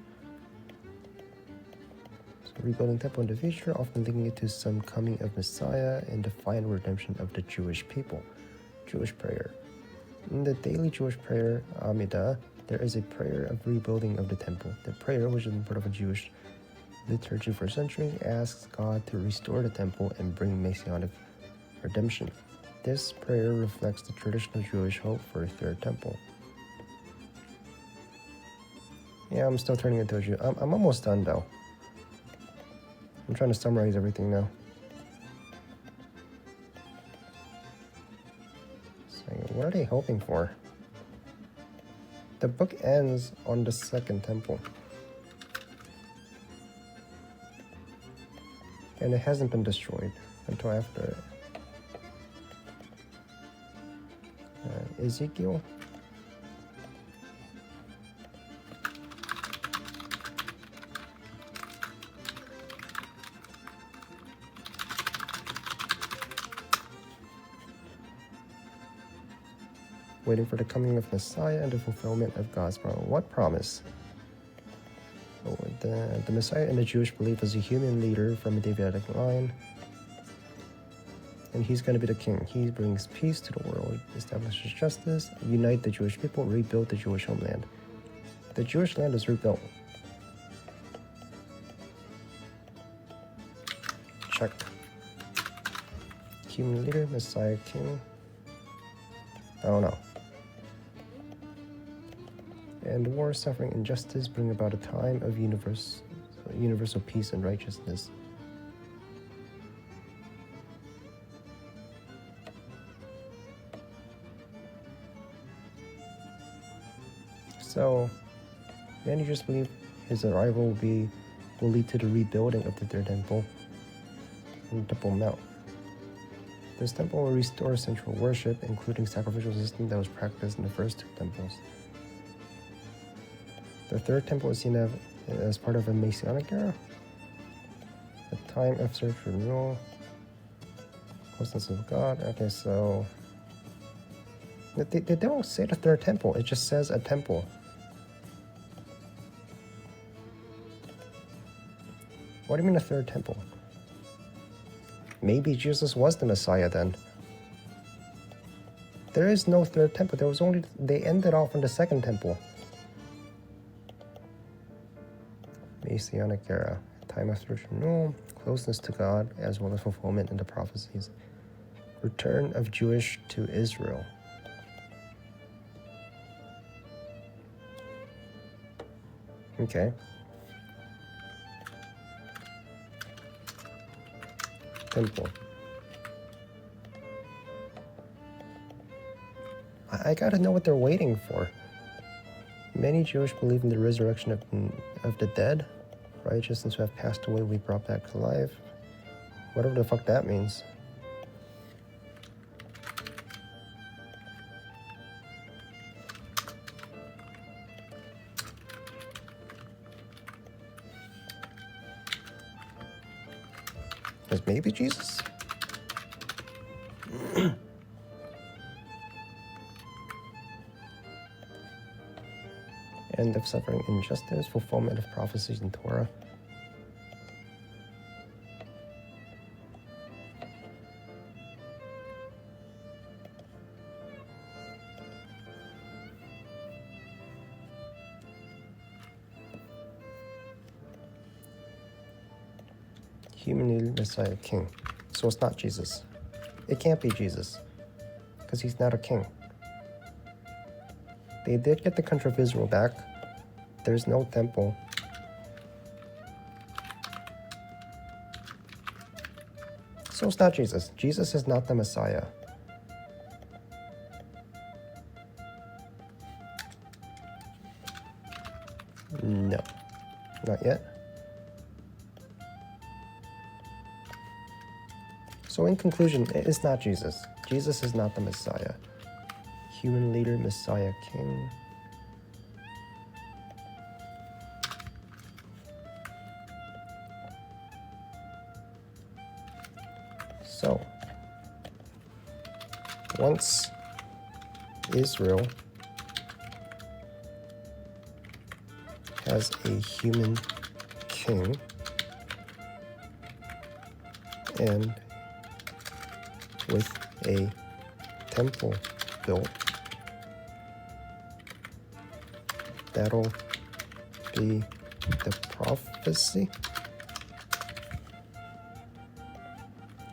S1: So rebuilding temple in the future, often linking it to some coming of Messiah and the final redemption of the Jewish people. Jewish prayer. In the daily Jewish prayer, Amidah, there is a prayer of rebuilding of the temple. The prayer, which has been part of a Jewish liturgy for centuries, asks God to restore the temple and bring Messianic redemption. This prayer reflects the traditional Jewish hope for a third temple. Yeah, I'm still turning into a Jew. I'm almost done though. I'm trying to summarize everything now. So what are they hoping for? The book ends on the second temple. And it hasn't been destroyed until after it. Ezekiel. Waiting for the coming of Messiah and the fulfillment of God's promise. What promise? Oh, the Messiah in the Jewish belief is a human leader from a Davidic line. And he's going to be the king. He brings peace to the world, establishes justice, unite the Jewish people, rebuild the Jewish homeland. The Jewish land is rebuilt. Check. Human leader, Messiah, king. I don't know. And war, suffering, and justice bring about a time of universal peace and righteousness. So, many Jews believe his arrival will lead to the rebuilding of the third temple on Temple Mount. This temple will restore central worship, including sacrificial system that was practiced in the first two temples. The third temple is seen as part of a Messianic era. Time of search renewal. Closeness of God. Okay, so they don't say the third temple. It just says a temple. What do you mean a third temple? Maybe Jesus was the Messiah then. There is no third temple. There was only, they ended off in the second temple. Messianic era. Time of search renewal. Closeness to God as well as fulfillment in the prophecies. Return of Jewish to Israel. Okay. Temple. I gotta know what they're waiting for. Many Jewish believe in the resurrection of the dead. Righteousness who have passed away will be brought back to life. Whatever the fuck that means. Is maybe Jesus? End of suffering injustice, fulfillment of prophecies in Torah. Human Messiah King. So it's not Jesus. It can't be Jesus, because he's not a king. They did get the country of Israel back. There's no temple. So it's not Jesus. Jesus is not the Messiah. No, not yet. So in conclusion, it is not Jesus. Jesus is not the Messiah. Human leader, Messiah, King. So, once Israel has a human king and with a temple built, that'll be the prophecy.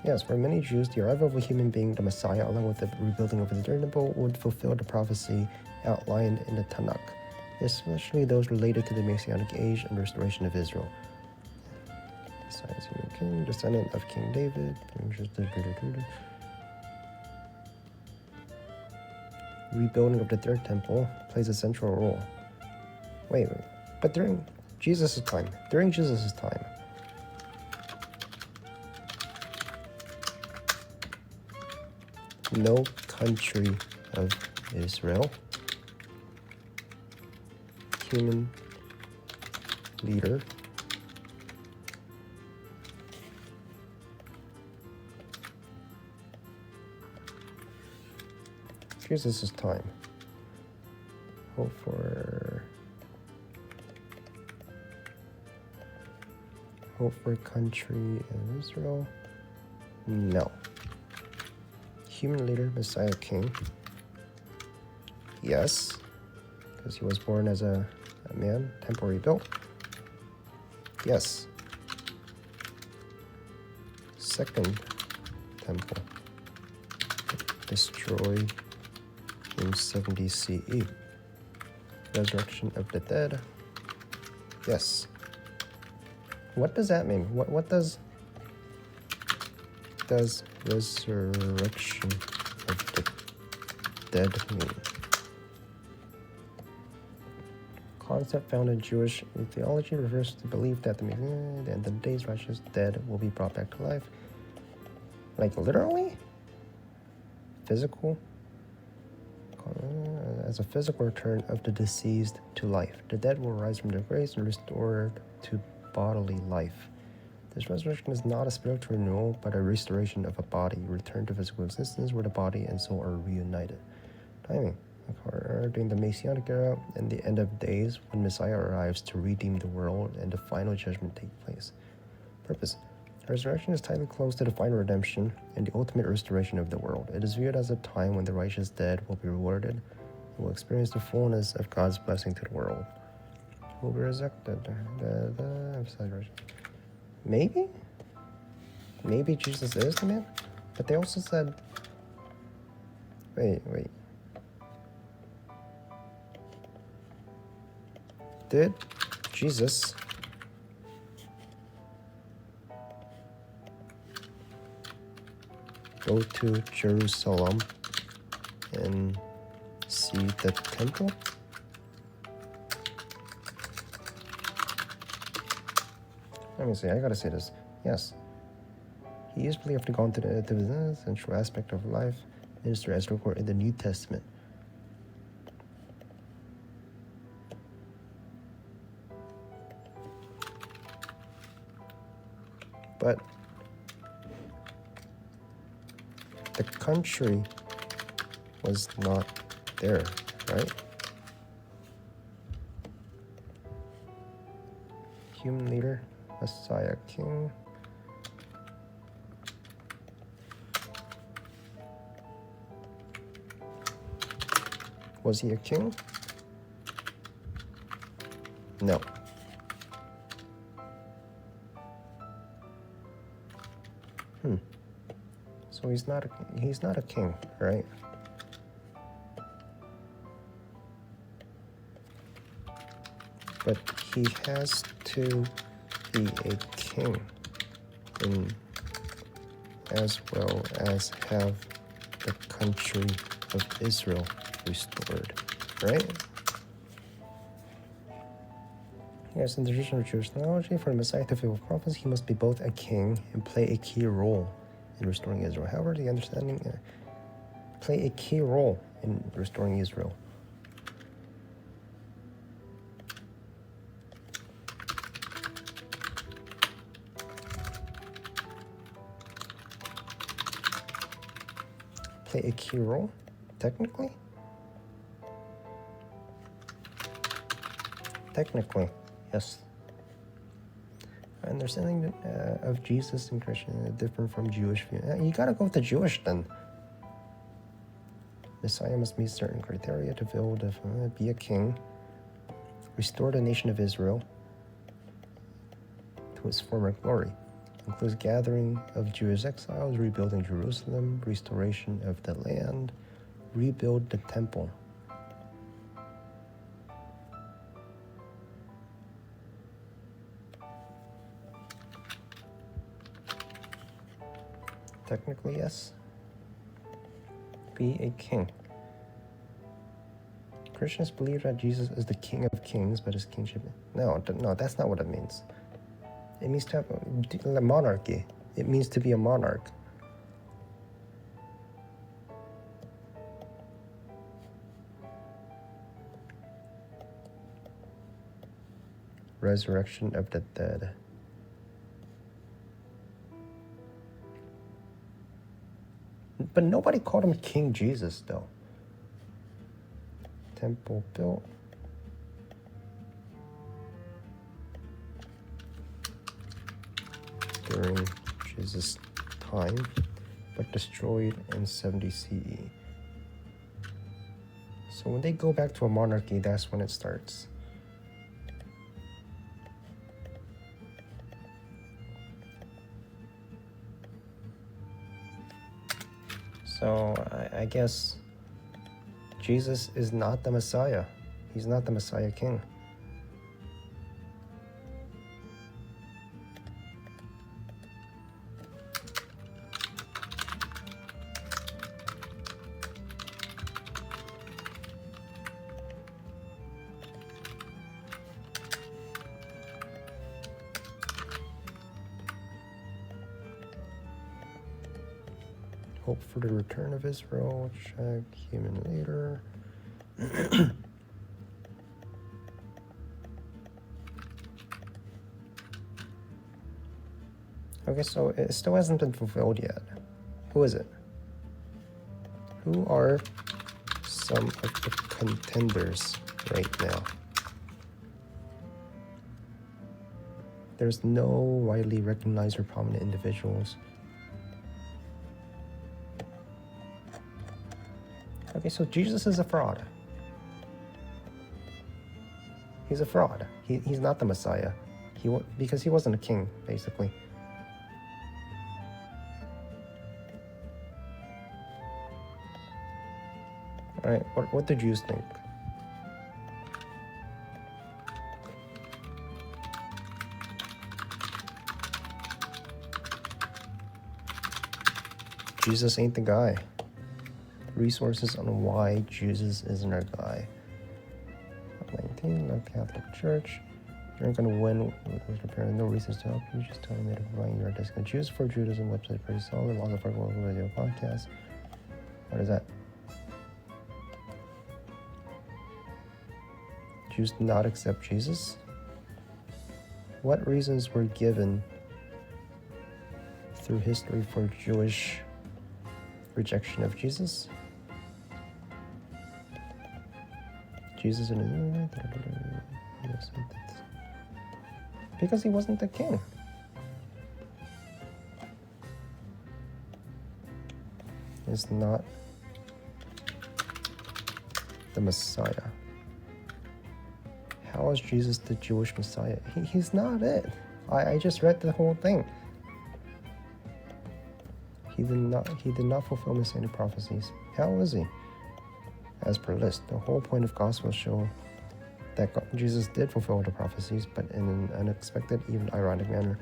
S1: Yes, for many Jews, the arrival of a human being, the Messiah, along with the rebuilding of the third temple, would fulfill the prophecy outlined in the Tanakh, especially those related to the Messianic age and restoration of Israel. Messiah's human king, descendant of King David. Rebuilding of the third temple plays a central role. Wait, but during Jesus' time, no country of Israel, human leader, Jesus' time. Hope for country in Israel. No. Human leader, Messiah, King. Yes, because he was born as a man, temple rebuilt. Yes. Second temple destroyed in 70 CE. Resurrection of the dead. Yes. What does that mean? What does resurrection of the dead mean? Concept found in Jewish theology refers to the belief that the end of the days righteous dead will be brought back to life. Like literally? Physical? As a physical return of the deceased to life. The dead will rise from their graves and restored to bodily life. This resurrection is not a spiritual renewal, but a restoration of a body, return to physical existence where the body and soul are reunited. Timing. During the Messianic era and the end of days, when Messiah arrives to redeem the world and the final judgment take place. Purpose. The resurrection is tightly close to the final redemption and the ultimate restoration of the world. It is viewed as a time when the righteous dead will be rewarded and will experience the fullness of God's blessing to the world. Will be resurrected. Maybe? Maybe Jesus is the man? But they also said... Wait. Did Jesus go to Jerusalem and see the temple? Let me see, I gotta say this. Yes. He is believed to go into the central aspect of life, minister as recorded in the New Testament. But the country was not there, right? Human leader, Messiah, king. Was he a king? No. So he's not a king, right? But he has to be a king, and as well as have the country of Israel restored, right? Yes, in the traditional Jewish theology, for the Messiah to fulfill prophecy, he must be both a king and play a key role in restoring Israel. However, the understanding play a key role in restoring Israel. Play a key role, technically? Technically, yes. Understanding of Jesus and Christian is different from Jewish view. You gotta go with the Jewish then. Messiah must meet certain criteria to be a king, restore the nation of Israel to its former glory. Includes gathering of Jewish exiles, rebuilding Jerusalem, restoration of the land, rebuild the temple. Technically, yes. Be a king. Christians believe that Jesus is the King of Kings, but his kingship... No, that's not what it means. It means to have a monarchy. It means to be a monarch. Resurrection of the dead. But nobody called him King Jesus, though. Temple built. During Jesus' time, but destroyed in 70 CE. So when they go back to a monarchy, that's when it starts. So I guess Jesus is not the Messiah. He's not the Messiah King. Hope for the return of Israel. Check human leader. Okay, so it still hasn't been fulfilled yet. Who is it? Who are some of the contenders right now? There's no widely recognized or prominent individuals. Okay, so Jesus is a fraud. He's a fraud. He's not the Messiah. Because he wasn't a king, basically. All right, what do Jews think? Jesus ain't the guy. Resources on why Jesus isn't our guy. 19, love Catholic Church. You're not going to win with your parents. No reasons to help you. Just tell me to provide your discount. Jews for Judaism website pretty solid. Lots of work video podcast. What is that? Jews do not accept Jesus? What reasons were given through history for Jewish rejection of Jesus? Jesus because he wasn't the king. He's not the Messiah. How is Jesus the Jewish Messiah? He's not it. I just read the whole thing. He did not fulfill messianic prophecies. How is he? As per list, the whole point of gospel show that Jesus did fulfill the prophecies, but in an unexpected, even ironic manner.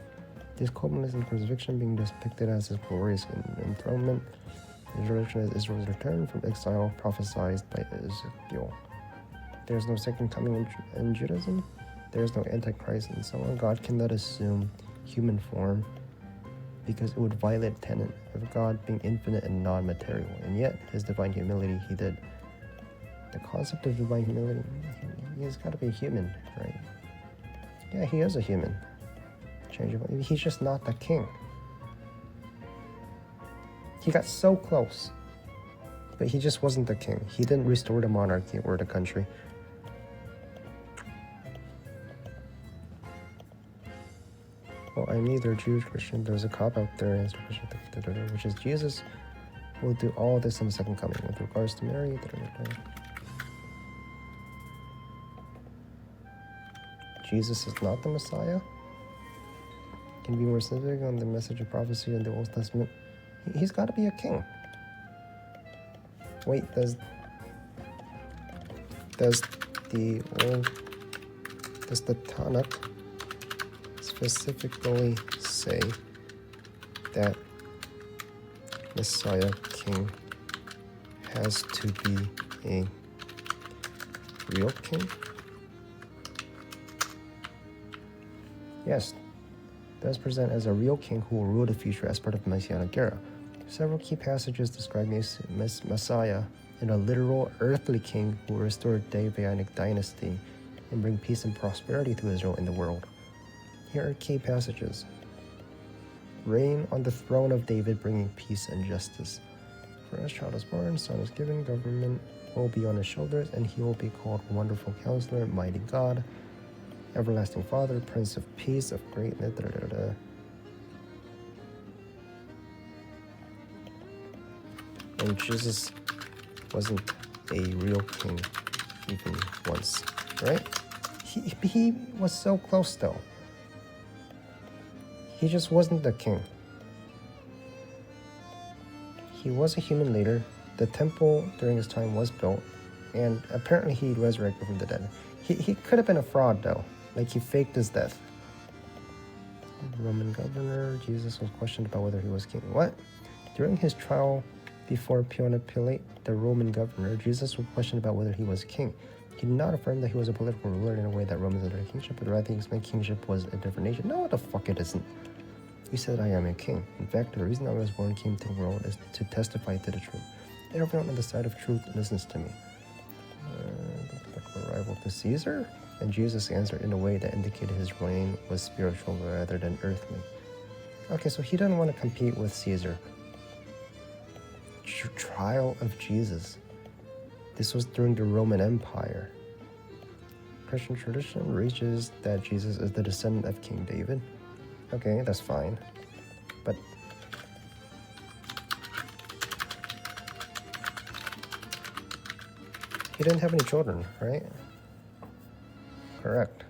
S1: This culminates in crucifixion being depicted as his glorious enthronement, resurrection as Israel's return from exile prophesied by Ezekiel. There's no second coming in Judaism. There's no Antichrist and so on. God cannot assume human form because it would violate the tenet of God being infinite and non-material. And yet, his divine humility, he did. The concept of divine humility, he's got to be human, right? Yeah, he is a human. Changeable. He's just not the king. He got so close, but he just wasn't the king. He didn't restore the monarchy or the country. Well, I'm neither Jewish Christian. There's a cop out there, which is Jesus will do all this in the second coming. With regards to Mary, Jesus is not the Messiah. Can you be more specific on the message of prophecy in the Old Testament? He's got to be a king. Wait, does the Tanakh specifically say that Messiah King has to be a real king? Yes, does present as a real king who will rule the future as part of the Messianic era. Several key passages describe Messiah in a literal earthly king who will restore the Davidic dynasty and bring peace and prosperity to Israel and the world. Here are key passages. Reign on the throne of David, bringing peace and justice. For as child is born, son is given, government will be on his shoulders, and he will be called Wonderful Counselor, Mighty God, Everlasting Father, Prince of Peace, of Greatness. And Jesus wasn't a real king even once, right? He was so close though. He just wasn't the king. He was a human leader. The temple during his time was built, and apparently he resurrected from the dead. He could have been a fraud though, like he faked his death. Roman governor, Jesus was questioned about whether he was king. What? During his trial before Pontius Pilate, the Roman governor, Jesus was questioned about whether he was king. He did not affirm that he was a political ruler in a way that Romans under kingship, but rather he explained kingship was a different nation. No, what the fuck it isn't. He said, I am a king. In fact, the reason I was born came to the world is to testify to the truth. Everyone on the side of truth listens to me. Rival to Caesar? And Jesus answered in a way that indicated his reign was spiritual rather than earthly. Okay, so he didn't want to compete with Caesar. Trial of Jesus. This was during the Roman Empire. Christian tradition reaches that Jesus is the descendant of King David. Okay, that's fine. But he didn't have any children, right? Correct.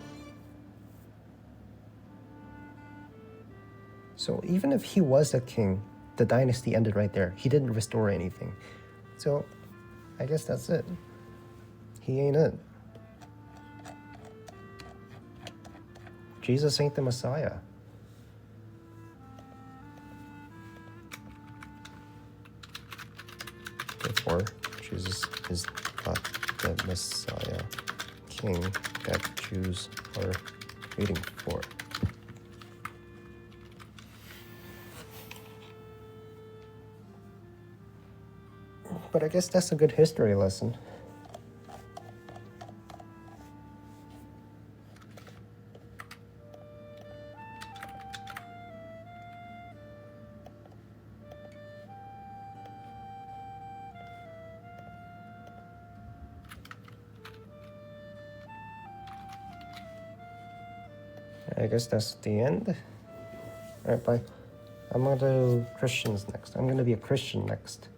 S1: So even if he was a king, the dynasty ended right there. He didn't restore anything. So I guess that's it. He ain't it. Jesus ain't the Messiah. Therefore, Jesus is not the Messiah, king that Jews are waiting for. But I guess that's a good history lesson. I guess that's the end. Alright, bye. I'm gonna do Christians next. I'm gonna be a Christian next.